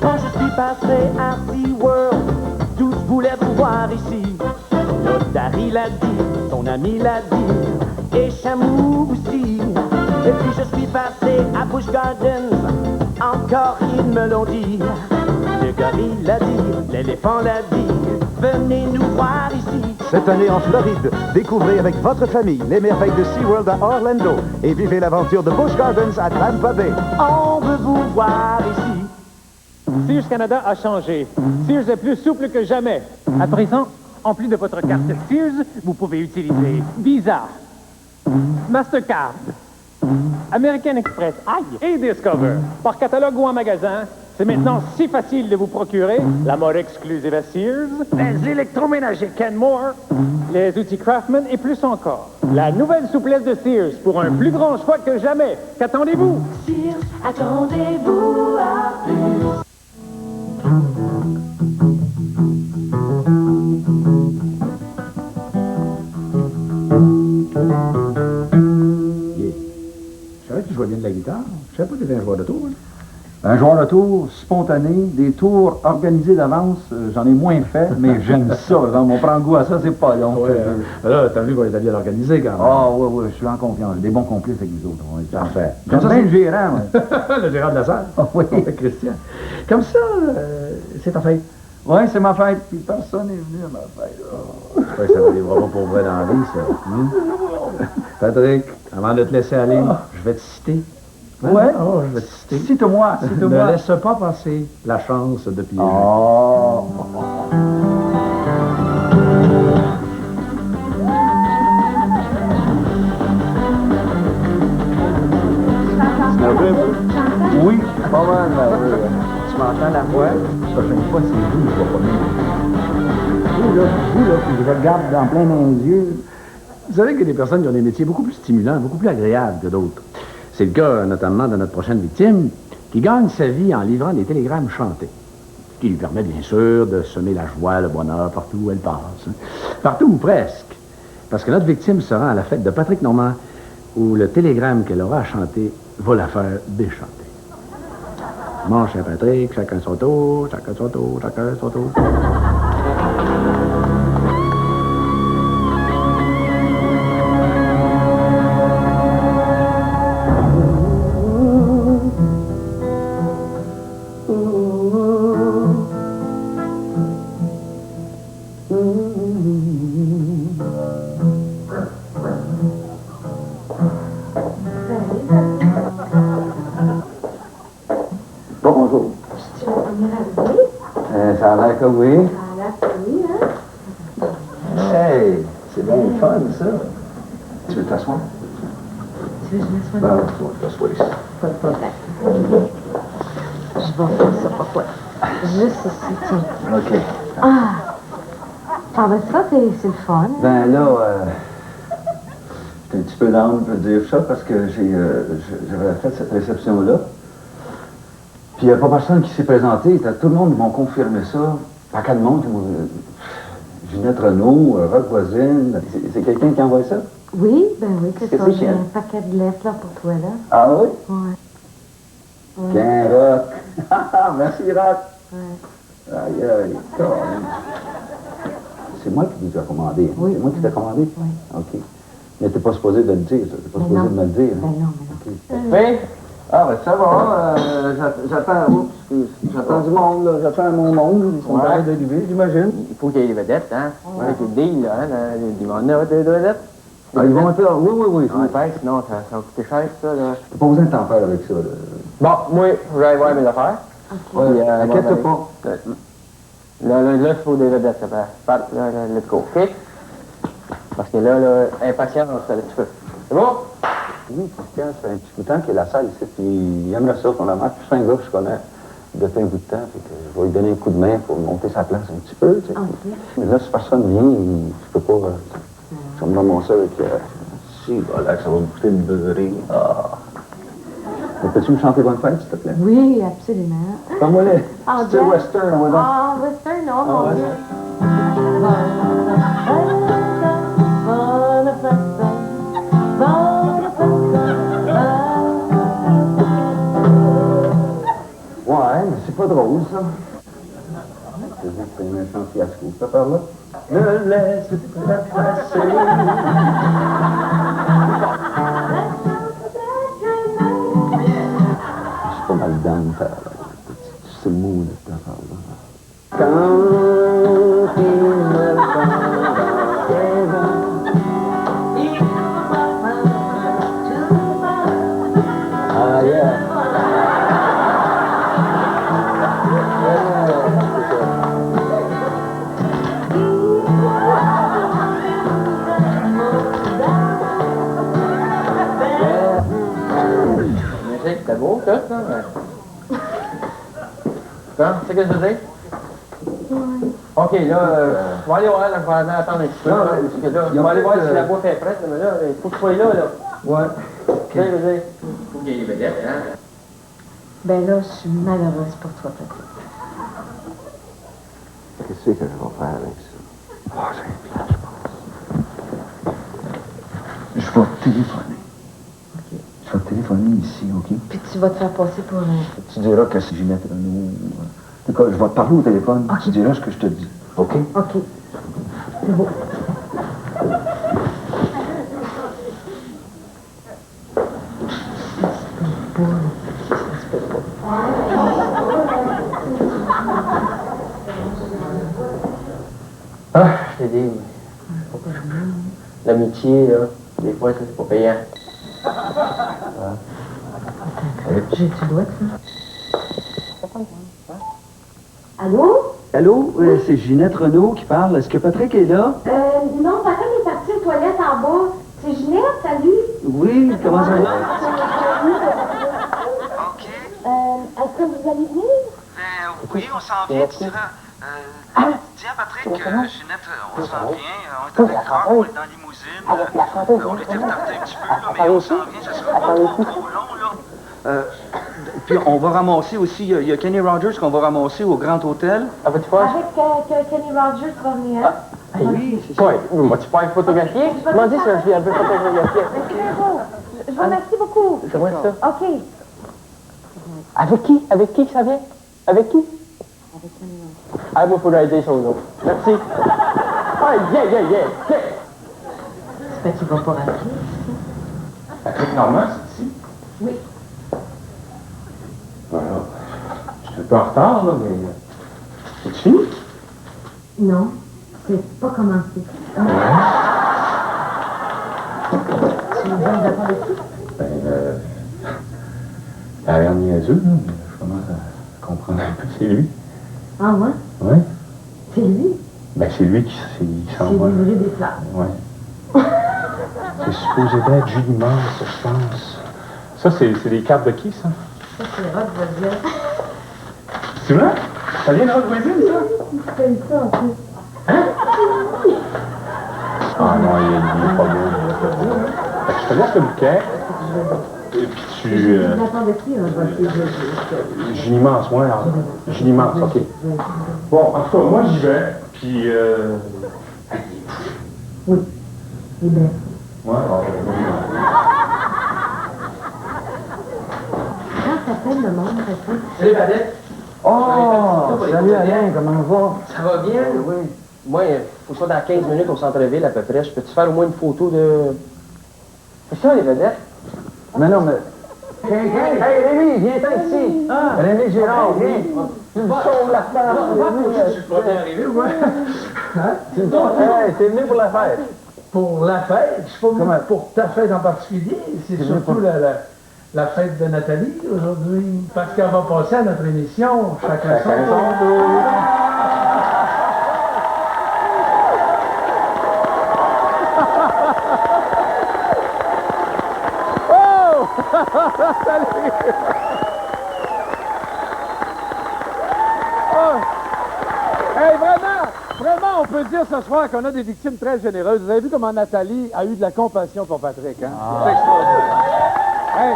Quand je suis passé à SeaWorld, tous voulaient vous voir ici. Dari l'a dit, son ami l'a dit, et Chamou aussi. Et puis je suis passé à Busch Gardens, encore ils me l'ont dit. Le gorille l'a dit, l'éléphant l'a dit, venez nous voir ici. Cette année en Floride, découvrez avec votre famille les merveilles de SeaWorld à Orlando et vivez l'aventure de Busch Gardens à Tampa Bay. On veut vous voir ici. Sears Canada a changé. Sears est plus souple que jamais. À présent, en plus de votre carte Sears, vous pouvez utiliser Visa, Mastercard, American Express, et Discover. Par catalogue ou en magasin, c'est maintenant si facile de vous procurer la mode exclusive à Sears, les électroménagers Kenmore, les outils Craftsman et plus encore. La nouvelle souplesse de Sears pour un plus grand choix que jamais. Qu'attendez-vous? Sears, attendez-vous à plus. Je savais que tu jouais bien de la guitare. Je savais pas que tu étais un joueur de tour. Hein? Un joueur de tour spontané, des tours organisés d'avance, j'en ai moins fait, mais j'aime ça. On prend goût à ça, c'est pas long. Ouais, là, t'as vu qu'on est bien organisé quand même. Ah, oui, je suis en confiance. Des bons complices avec nous autres. Parfait. J'aime bien le gérant. Le gérant de la salle. Oui. Christian. Comme ça, c'est ta fête. Oui, c'est ma fête, puis personne n'est venu à ma fête. Oh. Ouais, ça n'arrivera pas pour vrai dans la vie, ça. Patrick, avant de te laisser aller, je vais te citer. Ouais. Oh, je vais te citer. Cite-moi. Ne laisse pas passer la chance de piéger. Oh. Oui, pas mal, tu m'entends la voix? La prochaine fois, c'est vous, je vois pas bien. Vous, là, puis je regarde en plein dans les yeux. Vous savez qu'il y a des personnes qui ont des métiers beaucoup plus stimulants, beaucoup plus agréables que d'autres. C'est le cas, notamment, de notre prochaine victime, qui gagne sa vie en livrant des télégrammes chantés. Ce qui lui permet, bien sûr, de semer la joie, le bonheur partout où elle passe. Partout ou presque. Parce que notre victime se rend à la fête de Patrick Normand, où le télégramme qu'elle aura à chanter va la faire déchanter. Mon cher Patrick, chacun son tour, chacun son tour, chacun son tour. Bonjour. Tu vas venir à Ça a l'air que oui. Ça a l'air que oui, hein? Hey, c'est bien le fun, ça. Tu veux t'asseoir? Tu veux que je m'assoie? Ben, tu vas t'asseoir ici. Pas de problème. Je vais faire ça pour toi. Juste ici, tiens. OK. Ah, ben ça, c'est le fun. Ben là, j'étais un petit peu down de dire ça parce que j'avais fait cette réception-là. Puis il n'y a pas personne qui s'est présenté. Tout le monde m'a confirmé ça. Pas qu'à le monde. Ginette Renault, Rock Voisine. C'est quelqu'un qui envoie ça? Oui, ben oui, c'est Qu'est-ce ça. que J'ai c'est? un paquet de lettres là pour toi, là. Ah oui? Ouais. Tiens, Rock. Merci, Rock. Ouais. Aïe, aïe, Caroline. C'est moi qui vous ai commandé. Hein? Oui. C'est moi qui t'ai commandé? Oui. OK. Mais t'es pas supposé de le dire, ça. T'es pas supposé de me le dire. Hein? Ben non, mais non. Oui? Ah, ben ça va. J'attends. Oups, excuse. J'attends du monde, là. J'attends mon monde. Ils sont en train d'arriver, j'imagine. Il faut qu'il y ait des vedettes, hein? Avec les deals, là, hein? Il va en avoir des vedettes. Ah, ils vont être là. Oui. Ouais, sinon, ça va coûter cher, ça, là. T'as pas besoin de t'en faire avec ça, là. Bon, moi, je vais aller voir mes affaires. Ouais, inquiète-toi pas. Là, il faut des vedettes, ça va. Pat, là, let's go, OK? Parce que là, impatient, on se fait un petit peu. C'est bon? Oui, Christian, ça fait un petit bout de temps qu'il y a la salle ici, puis il aimerait ça qu'on la marque. C'est un gars que je connais depuis un bout de temps, fait que je vais lui donner un coup de main pour monter sa place un petit peu, tu sais. Mais là, si personne vient, je peux pas... je vais me ramasser avec... si, voilà, ça va me coûter une beurrée. Ah! Mais peux-tu me chanter Bonne Fête, s'il te plaît? Oui, absolument. Comment les? Ah, C'est western, on va donc. Ah, western, non, mon ouais. Dieu. Ouais, mais c'est pas drôle, ça. C'est juste que c'est un méchant fiasco, ça par là. Ne laisse pas passer. C'est pas mal dedans, c'est le mot de cette affaire-là. Quand il me prend ses mains, ah, yeah. C'était beau, ça, ça, c'est ce que je veux dire? OK, là, je vais aller voir, là, je vais aller attendre un petit peu. Là, je vais aller voir si la boîte est prête, mais là, il faut que tu sois là, là. Ouais. Tu sais, je veux dire, il faut qu'il y ait des vedettes, hein? Ben là, je suis malheureuse pour toi, peut-être. Qu'est-ce que je vais faire avec ça? Ah, j'ai un plan, je pense. Je vais téléphoner. OK. Je vais téléphoner ici, OK? Puis tu vas te faire passer pour un... Tu diras que c'est Ginette Renaud. En tout cas, je vais te parler au téléphone. Okay. Tu diras ce que je te dis. OK? OK. C'est beau. Ah, je t'ai dit, l'amitié, là, des fois, ça, c'est pas payant. J'ai du doigt, ça. Allô? Allô? C'est Ginette Renaud qui parle. Est-ce que Patrick est là? Non, Patrick est parti aux toilettes en bas. C'est Ginette, salut? Oui, comment ça va? OK. Est-ce que vous allez venir? Ben oui, on s'en vient, tu diras. Dis à Patrick, Ginette, on s'en vient, on est avec Rock, on est dans la limousine, on était retardé un petit peu, là, mais on s'en vient, ça sera pas trop long, là. Puis on va ramasser aussi, il y a Kenny Rogers qu'on va ramasser au Grand Hôtel. Avec Kenny Rogers va venir. Oui, c'est ça. Tu peux être photographié? Je m'en dis si je suis un peu photographié. Je vous remercie beaucoup. C'est vrai, ça. OK. Avec qui? Avec qui ça vient? Avec qui? Avec Kenny Rogers. Ah, moi, il faudrait aider sur l'autre. Merci. Ah, yeah. J'espère qu'il va pas rentrer. Patrick Normand, c'est ici? Oui. Voilà. Je suis un peu en retard, là, mais... C'est fini? Non, c'est pas commencé. Ouais. Tu viens d'avoir ici? Ben, t'as l'air niaiseux, là, mais je commence à comprendre un peu. C'est lui. Ah ouais? Oui. C'est lui? Ben, c'est lui qui s'en va. C'est livré des fleurs. Oui. C'est supposé être Julie Mars, je pense. Ça, c'est des cartes de qui, ça? Ça, c'est Rock Voisine. C'est vrai? Ça vient de Rock Voisine, ça? C'est ça, en plus. Hein? Ah non, il est pas beau. Fait que je te laisse le bouquet. Et puis tu... J'attends de qui, Julie Mars, ouais. Julie Mars, OK. Bon, en tout cas, moi, j'y vais. Puis... Oui. Eh bien. Ouais, Comment s'appelle le monde, Répond? Salut, Vadette. Oh, salut Alain, comment va? Ça va bien? Oui. Moi, il faut ça dans 15 minutes au centre-ville à peu près. Je peux-tu faire au moins une photo de... C'est ça, les vedettes? Mais non, mais... Hey, Rémi, viens-t'en ici! Ah. Rémi Girard, viens! Tu me sauves la fête! Je suis pas bien arrivé, ou quoi? Tu me sauves... Hey, t'es venu pour la fête! Pour la fête? Je suis pas venu pour ta fête en particulier. C'est surtout la fête de Nathalie aujourd'hui. Parce qu'elle va passer à notre émission. Chacun son tour. Salut! Oh. Hey, vraiment, on peut dire ce soir qu'on a des victimes très généreuses. Vous avez vu comment Nathalie a eu de la compassion pour Patrick, hein? C'est extraordinaire. Hey.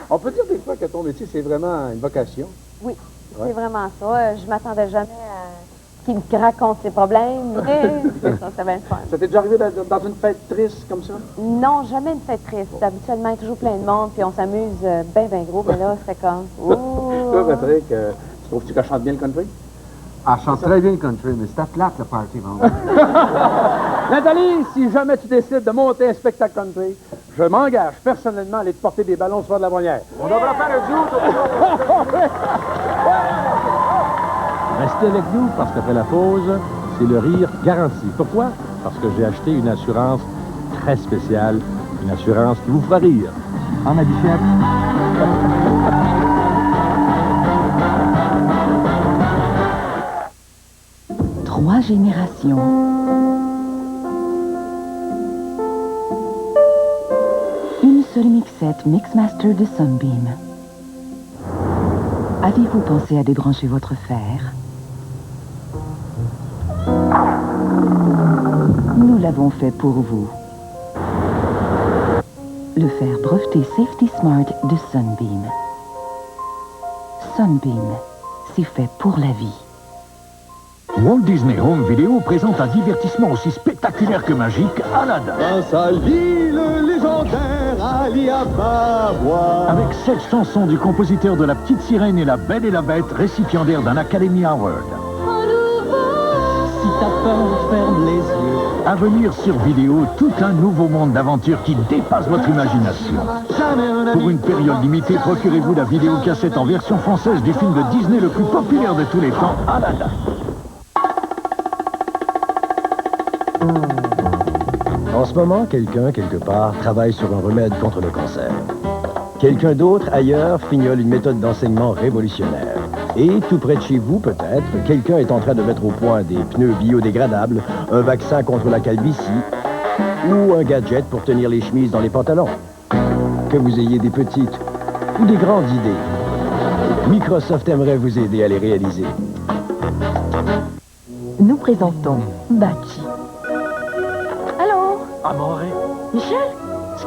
On peut dire des fois que ton métier, c'est vraiment une vocation. Oui, c'est vraiment ça. Je m'attendais jamais à qu'il me raconte ses problèmes, mais c'est bien le fun. Ça t'est déjà arrivé dans une fête triste comme ça? Non, jamais une fête triste. Habituellement, il y a toujours plein de monde, puis on s'amuse bien gros, mais là, c'est comme... Ouh. Toi, Patrick, tu trouves-tu qu'elle chante bien le country? Elle chante très bien le country, mais c'est à plate, le party, vraiment. Nathalie, si jamais tu décides de monter un spectacle country, je m'engage personnellement à aller te porter des ballons sur de la Bruyère. On devrait faire un duo. Restez avec nous parce qu'après la pause, c'est le rire garanti. Pourquoi? Parce que j'ai acheté une assurance très spéciale, une assurance qui vous fera rire. En Abichette. 3 générations. Une seule mixette Mixmaster de Sunbeam. Avez-vous pensé à débrancher votre fer? Nous l'avons fait pour vous. Le fer breveté Safety Smart de Sunbeam. Sunbeam, c'est fait pour la vie. Walt Disney Home Video présente un divertissement aussi spectaculaire que magique, Aladdin. Grâce à l'île légendaire Ali Ababa. Avec 7 chansons du compositeur de La Petite Sirène et La Belle et la Bête, récipiendaire d'un Academy Award. Si t'as peur, ferme les yeux. À venir sur vidéo, tout un nouveau monde d'aventure qui dépasse votre imagination. Pour une période limitée, procurez-vous la vidéocassette en version française du film de Disney le plus populaire de tous les temps, Aladdin. En ce moment, quelqu'un, quelque part, travaille sur un remède contre le cancer. Quelqu'un d'autre, ailleurs, fignole une méthode d'enseignement révolutionnaire. Et, tout près de chez vous, peut-être, quelqu'un est en train de mettre au point des pneus biodégradables, un vaccin contre la calvitie, ou un gadget pour tenir les chemises dans les pantalons. Que vous ayez des petites ou des grandes idées, Microsoft aimerait vous aider à les réaliser. Nous présentons Bachi. Allô? Amore, Michel?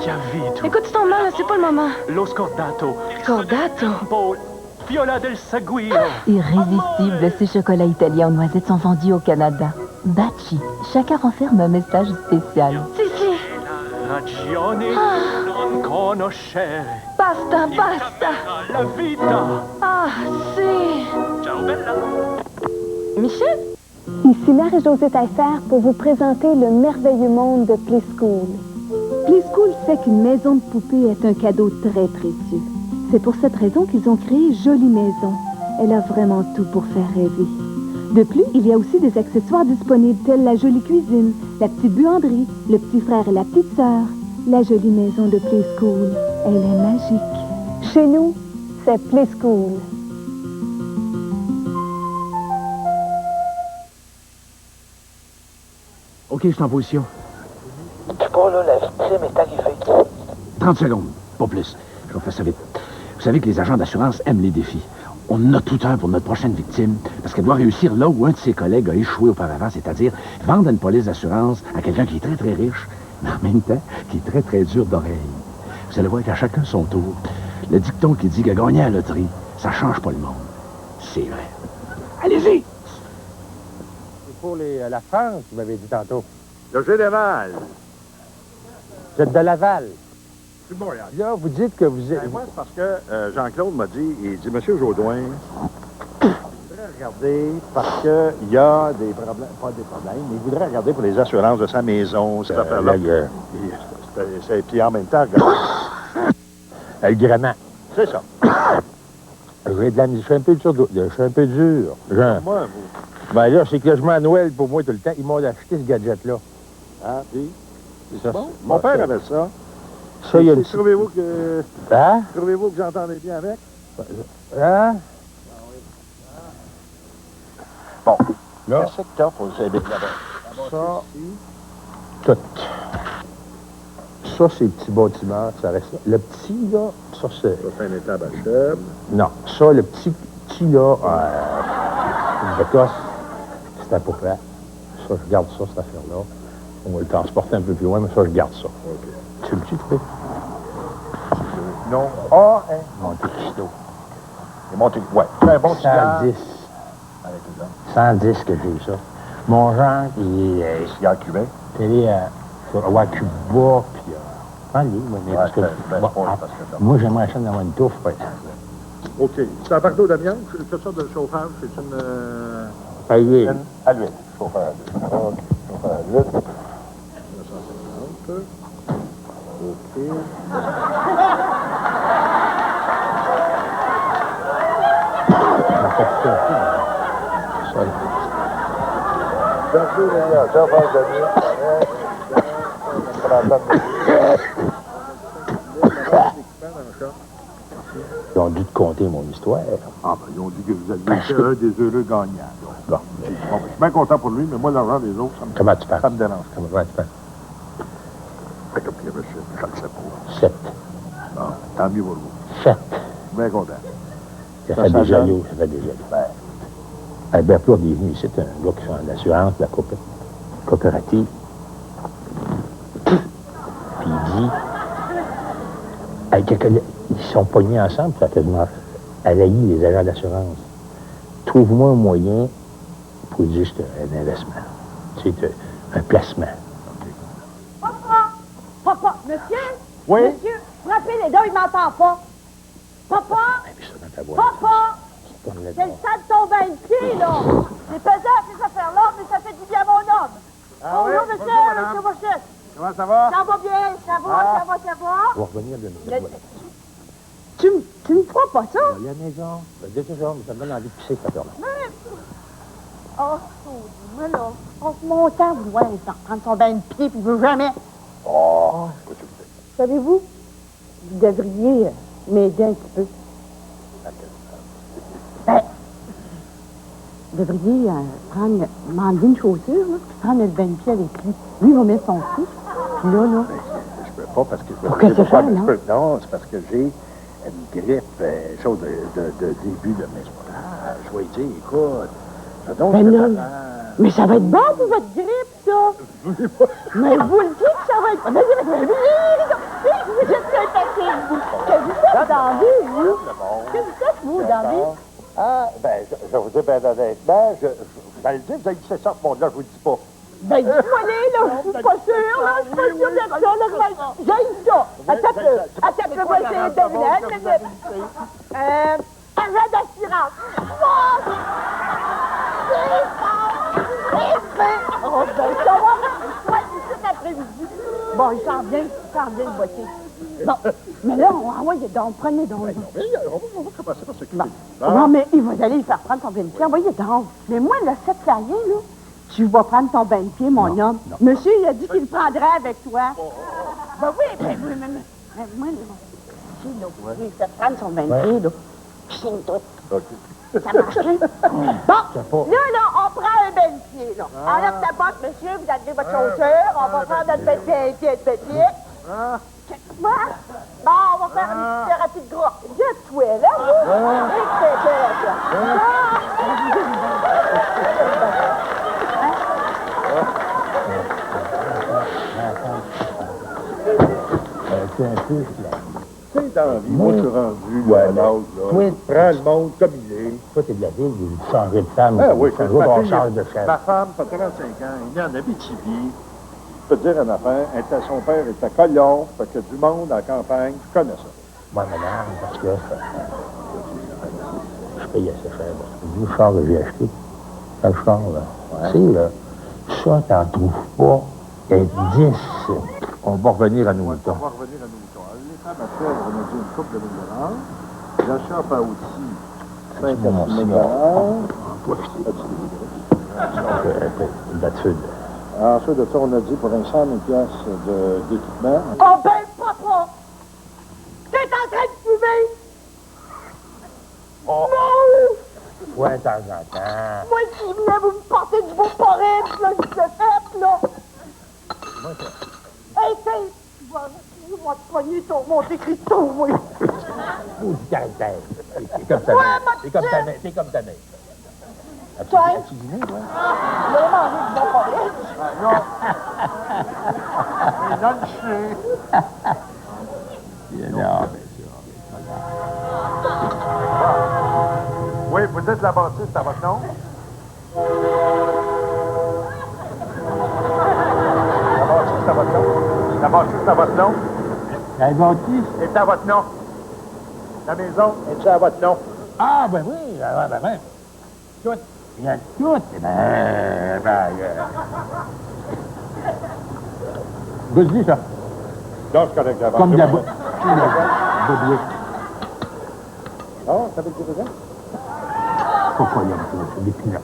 schiavito. Écoute, tu t'en mal, c'est pas le moment. Lo scordato. Scordato? Tempo. Viola del Saguio. Irrésistibles, ces chocolats italiens aux noisettes sont vendus au Canada. Bachi, chacun renferme un message spécial. Si. Ragione non conoscere. Basta. La vita. Ah, si. Ciao bella. Michel? Ici Marie-Josée Taillefer pour vous présenter le merveilleux monde de Plischool. Plischool sait qu'une maison de poupée est un cadeau très précieux. C'est pour cette raison qu'ils ont créé Jolie Maison. Elle a vraiment tout pour faire rêver. De plus, il y a aussi des accessoires disponibles tels la jolie cuisine, la petite buanderie, le petit frère et la petite sœur. La Jolie Maison de Plischool, elle est magique. Chez nous, c'est Plischool. OK, je suis en position. Tu crois, là, la victime est arrivée. 30 secondes, pas plus. Je vais faire ça vite. Vous savez que les agents d'assurance aiment les défis. On a tout un pour notre prochaine victime, parce qu'elle doit réussir là où un de ses collègues a échoué auparavant, c'est-à-dire vendre à une police d'assurance à quelqu'un qui est très, très riche, mais en même temps, qui est très, très dur d'oreille. Vous allez voir qu'à chacun son tour, le dicton qui dit qu'il a gagné à la loterie, ça change pas le monde. C'est vrai. Allez-y! C'est pour la France, vous m'avez dit tantôt. Le général, Vous êtes de Laval. C'est de Montréal. Là, vous dites que vous êtes... Ben, moi, c'est parce que Jean-Claude m'a dit, il dit, Monsieur Jodoin, il voudrait regarder parce qu'il y a des problèmes, pas des problèmes, mais il voudrait regarder pour les assurances de sa maison, ces affaires-là. Puis en même temps, regarder. Agrément. C'est ça. J'ai de la musique. Je suis un peu dur. Jean. Moi, vous. Ben là, c'est que je à Noël pour moi tout le temps. Ils m'ont acheté ce gadget-là. Ah, puis? Ça, bon. Mon père avait ça. Ça, il y a une... Trouvez-vous que... Hein? Trouvez-vous que j'entendais bien avec? Hein? Bon. Là. Qu'est-ce que t'as pour les aider Ça. Tout. Ça, c'est les petits bâtiments, ça reste là. Le petit, là, ça, c'est... Ça, c'est un étable à chèvre. Non, ça, le petit, là, une Écosse, c'est à peu près. Ça, je garde ça, cette affaire-là. On va le transporter un peu plus loin, mais ça, je garde ça. OK. Tu le-tu, trouvé? Non. Ah, hein? Monte Cristo. Il est monté. Ouais. C'est un bon cigare. 110. Avec les 110 que j'ai eu ça. Mon genre, il est... cigare cubain. Il est à Cuba, puis... Prends-les, mais parce que... Moi, j'aimerais ça d'avoir une touffe, par exemple. OK. C'est un bateau d'amiante? Quelle sorte de chauffage? C'est une... À l'huile. À l'huile. Chauffeur à l'huile. OK. Chauffeur à l'huile. 1950. OK. Ils ont dû te conter mon histoire. Ah, ben, ils ont dit que vous aviez été un des heureux gagnants. Bon, je suis bien content pour lui, mais moi, l'argent des autres, ça me, Comment tu penses? Ça me dérange. Comment tu penses? Fait comme il y avait 7, je le sais pas. 7. Bon, tant mieux pour vous. 7. Bien content. Ça fait des jaloux, ça fait des jaloux. Albert Plourde est venu ici, c'est un gars qui fait en assurance, la coopérative. Puis il dit, ils sont pognés ensemble, ça fait quasiment haï les agents d'assurance. Trouve-moi un moyen pour dire juste un investissement. C'est un placement. Papa, monsieur? Oui? Monsieur, frappez les gars, il m'entend pas. Papa? Papa! C'est le sang de ton bain de pied, là! C'est pesant, ces affaires-là, mais ça fait du bien à mon homme! Ah oui? Bonjour, monsieur! Comment ça va? Ça va bien, ça va, ça va, ça va? On va revenir de nous. Tu me crois pas ça? À la maison. Dès que ça me donne envie de pisser, cette affaire-là. Oh, moi là, mon temps, ouais, il va reprendre son bain de pied, puis il veut jamais. Oh, Savez-vous, vous devriez m'aider un petit peu. Ben, vous devriez m'enlever une chaussure, là, puis prendre le bain de pied avec lui. Lui, il va mettre son fils. Puis là, je peux pas parce que... Pour que ce soit, non? Non, c'est parce que j'ai une grippe, chose de début de mai. Je vais dire, écoute, ben non, mais ça va être bon pour votre grippe, ça. Mais vous le dites que ça va être... Vous êtes sympathique, vous. Qu'est-ce que vous faites dans la vie, vous? Qu'est-ce que vous faites, vous, dans la vie? Ah, ben, je vous dis, ben, honnêtement, je vais le dire, vous avez dit c'est ça, ce monde-là, je vous le dis pas. Ben, dis-moi là, je suis pas sûre, là, je suis pas sûre d'être ça, là, j'ai ça. Attends, moi, c'est deviner. Agent d'assurance. Oh, ben, ça va, cet après-midi. Bon, il s'en vient le boîtier. Bon, mais là, prenez donc. On va commencer par s'occuper. Non, mais il va aller faire prendre ton bain de pied. Envoyez donc. Mais moi, là, ça fait rien, là. Tu vas prendre ton bain de pied, mon homme. Non. Monsieur, il a dit qu'il le prendrait avec toi. Ben oui, mais moi, là, il fait prendre son bain de pied, là. Je signe tout. OK. Ça marche, Bon, là, on prend un bain de pied, là. Enlève ta botte, monsieur, vous avez votre chaussure. On va prendre notre bain de pied. Quoi? Bon, on va faire une petite thérapie de gras. Dis-toi, là, C'est un peu... Tu sais, dans la vie, moi, je suis rendu à l'âge, là. Prends le monde comme il est. Toi, t'es de la ville, vous changez de femme. Ah oui, on change de chef. Ma femme, ça fait 35 ans, elle est née en Abitibi. peux te dire une affaire, son père était colon, fait que du monde à la campagne, tu connais ça. Moi, madame, parce que je paye assez cher. Le char que j'ai acheté, le char, là, tu sais, là, ça, t'en trouves pas, et 10. On va revenir à nos moutons. On va revenir à nos moutons. Les femmes à faire, on a dit une couple de $1 000. L'achat par aussi 5 à 6 000 $. D'habitude. Ensuite de ça, on a dit pour un 100 000 d'équipement. Oh ben, papa! T'es en train de fumer! Oh. Non! Ouais, de temps en temps. Moi qui venais vous me porter du beau porridge, là, je te fait, là! Hey, t'es... Tu vas te poigner mon écriteau, oui! Ou du caractère. T'es comme ta mère. T'es comme ta mère. T'es comme ta mère. As-tu dîné, toi? Je vais manger du beau porridge. Non. Mais non, le chien. Non, Oui, vous êtes la bâtisse à votre nom? La bâtisse à votre nom? La bâtisse à votre nom? La bâtisse? Est à votre nom. La maison est à votre nom. Ah, ben oui, ben. Tout. Il y a tout. Gosse-lui, ça. Donc, je connais la Comme de la boue. Ah, ça veut dire ça? Pourquoi il y a des pinottes?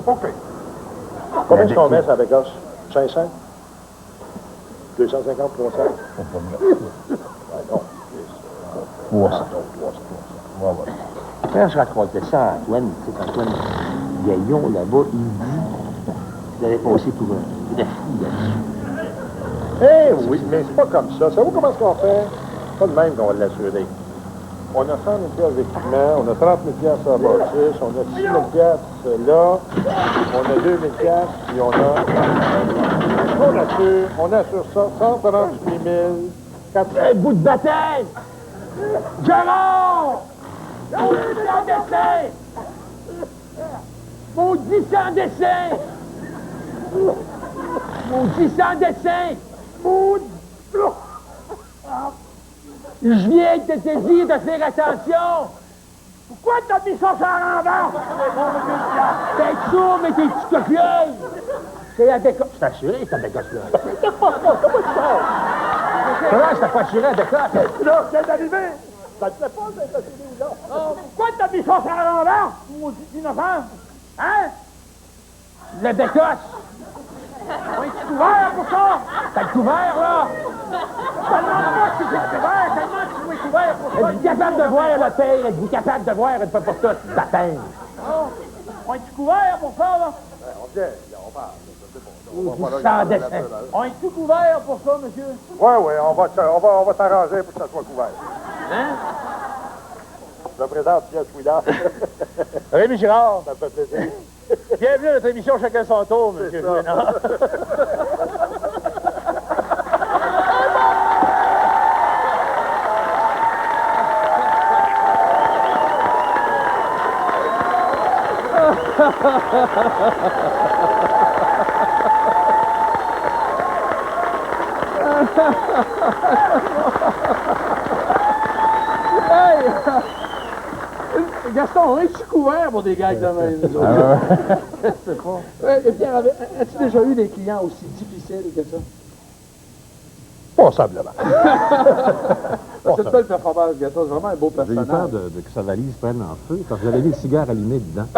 OK. Combien est-ce qu'on met ça avec Gosse? 500? 250, 300? Non. 300. Quand je racontais ça à Antoine, tu sais, Antoine Gaillon, là-bas, il me dit qu'il avait passé pour une fille là-dessus. Eh oui, mais c'est pas comme ça. Savez-vous comment est-ce qu'on fait? C'est pas de même qu'on va l'assurer. On a 100 000 $ d'équipement, on a 30 000 $ à la bâtisse, on a 6 000 $ là, on a 2 000 $, puis on assure ça, 138 400. Hey, bout de bataille! Gérard! Maudit sans dessin! Maudit sans dessin! Maudit sans dessin! Je viens de te dire de faire attention! Pourquoi t'as mis ça sur l'envers? T'es sourd, mais t'es petit coquilleuil! C'est la décoche. Je t'assuré, cette décoche-là. C'est pas ça, comment tu parles? Comment je t'ai pas assuré la décoche? Là, je viens d'arriver! Ça te fait pas d'être assuré là? Pourquoi t'as mis ça sur l'envers? Maudit innocent! Hein? La décoche! Oui, tu couvert pour ça! T'as le couvert, là! Tellement pas que tu es couvert, tellement que tu es couvert pour ça! Êtes-vous capable de voir le pire? Êtes-vous capable de voir une fois pour toutes? Ça peine! On est-tu couvert pour ça, là? On vient, on parle. Sans dessin. On est tout couvert pour ça, monsieur? Oui, on va s'arranger pour que ça soit couvert. Hein? Je me présente Pierre Chouillard. Rémi Girard. Ça me fait plaisir. Bienvenue à notre émission Chacun son tour, monsieur Chouinard. Hey! Gaston, on est-tu couvert pour des gags de même, nous autres? Je sais pas. Et Pierre, as-tu déjà eu des clients aussi difficiles que ça? Passablement. C'est une belle performance, Gaston. C'est vraiment un beau J'ai eu personnage. peur que sa valise prenne en feu, parce que j'avais mis le cigare allumé dedans.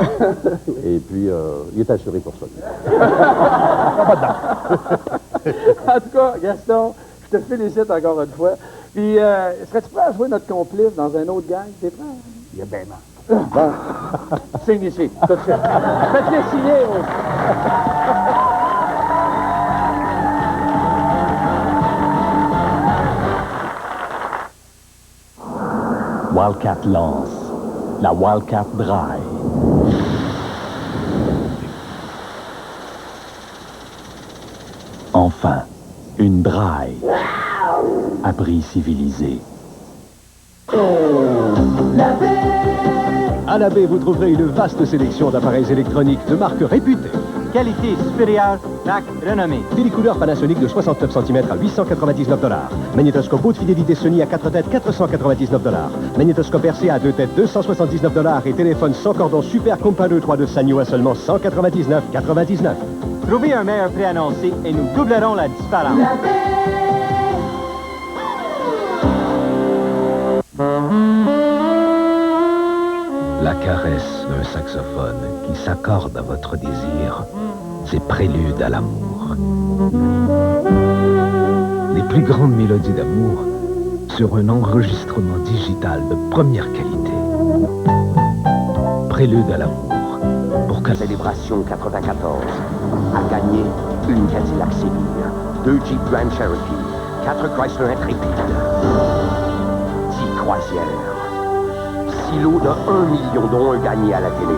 Et puis, il est assuré pour ça. Pas dedans. En tout cas, Gaston, je te félicite encore une fois. Puis, serais-tu prêt à jouer notre complice dans un autre gang? T'es prêt? Il y a bien mal. Bon. Signe ici, tout de suite. Faites-les signer, oui. Wildcat lance la Wildcat Dry. Enfin, une Dry. Abri civilisé. À la baie, vous trouverez une vaste sélection d'appareils électroniques de marques réputées. qualité supérieure, marque renommée. Télécouleur Panasonic de 69 cm à 899 $. Magnétoscope haute fidélité Sony à 4 têtes, 499 $. Magnétoscope RCA à 2 têtes, 279 $. Et téléphone sans cordon Super Compa 3 de Sanyo à seulement 199,99 $. Trouvez un meilleur prix annoncé et nous doublerons la différence. La caresse d'un saxophone qui s'accorde à votre désir, c'est prélude à l'amour. Les plus grandes mélodies d'amour sur un enregistrement digital de première qualité. Prélude à l'amour. Pour que Célébration 94 a gagné une Cadillac Séville, 2 Jeep Grand Cherokee, 4 Chrysler Intrepid, 10 croisières, 6 lots de 1 million dont un gagné à la télé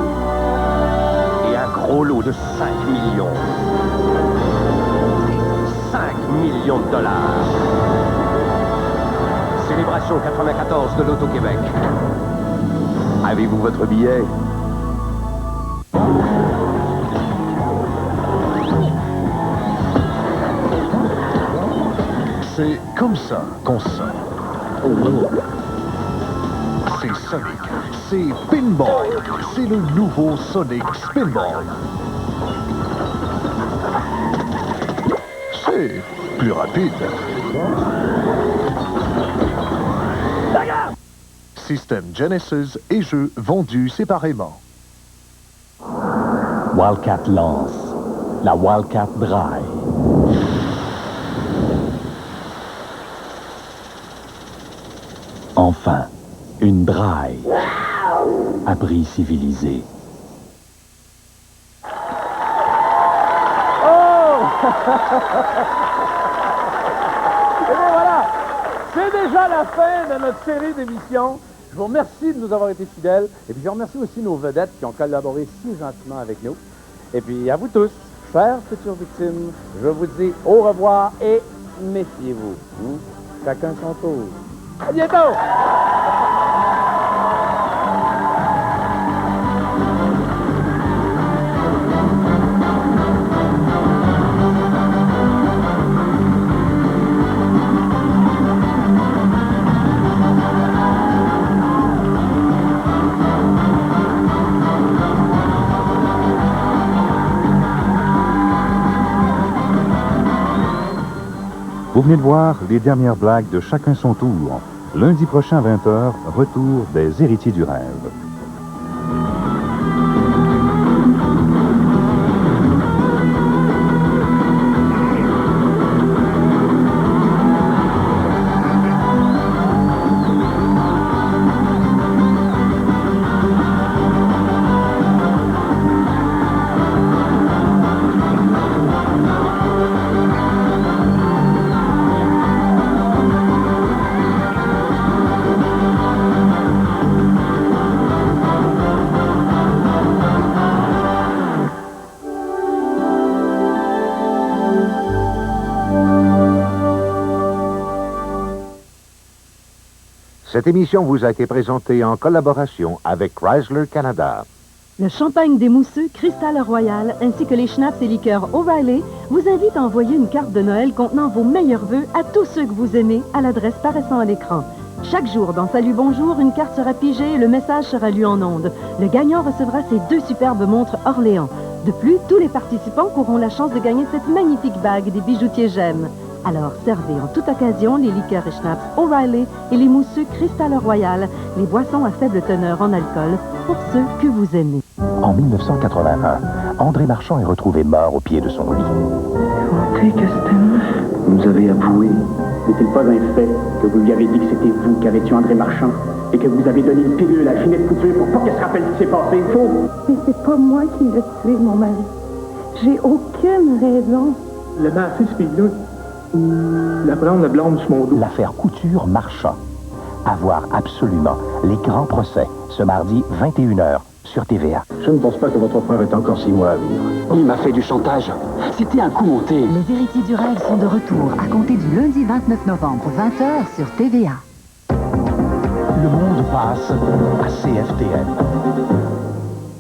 et un gros lot de 5 millions. 5 millions de dollars. Célébration 94 de l'Auto-Québec. Avez-vous votre billet? C'est comme ça qu'on sent. C'est Sonic. C'est Pinball. C'est le nouveau Sonic Spinball. C'est plus rapide. Système Genesis et jeux vendus séparément. Wildcat lance la Wildcat Dry. Enfin, une Dry. Abri civilisé. Oh! Et bien voilà, c'est déjà la fin de notre série d'émissions. Je vous remercie de nous avoir été fidèles. Et puis je remercie aussi nos vedettes qui ont collaboré si gentiment avec nous. Et puis à vous tous, chères futures victimes, je vous dis au revoir et méfiez-vous. Chacun son tour. À bientôt! Vous venez de voir les dernières blagues de Chacun son tour. Lundi prochain à 20h, retour des Héritiers du rêve. Cette émission vous a été présentée en collaboration avec Chrysler Canada. Le champagne des mousseux Cristal Royal ainsi que les schnapps et liqueurs O'Reilly vous invitent à envoyer une carte de Noël contenant vos meilleurs vœux à tous ceux que vous aimez à l'adresse paraissant à l'écran. Chaque jour, dans Salut Bonjour, une carte sera pigée et le message sera lu en ondes. Le gagnant recevra ces 2 superbes montres Orléans. De plus, tous les participants auront la chance de gagner cette magnifique bague des bijoutiers Gemmes. Alors, servez en toute occasion les liqueurs et schnapps O'Reilly et les mousseux Cristal Royal, les boissons à faible teneur en alcool, pour ceux que vous aimez. En 1981, André Marchand est retrouvé mort au pied de son lit. Comté Castelnau, vous avez avoué. N'est-il pas un fait que vous lui avez dit que c'était vous qui avez tué André Marchand et que vous avez donné une pilule à Ginette Couture pour pas qu'elle se rappelle ce qui s'est passé? Faux! Mais c'est pas moi qui l'ai tué, mon mari. J'ai aucune raison. Le massé, ce fille-là, la blonde, le blonde sur mon dos. L'affaire Couture-Marchand. À voir absolument les grands procès ce mardi 21h sur TVA. Je ne pense pas que votre frère ait encore 6 mois à vivre. Il m'a fait du chantage. C'était un coup monté. Les Héritiers du Rêve sont de retour à compter du lundi 29 novembre, 20h sur TVA. Le monde passe à CFTN.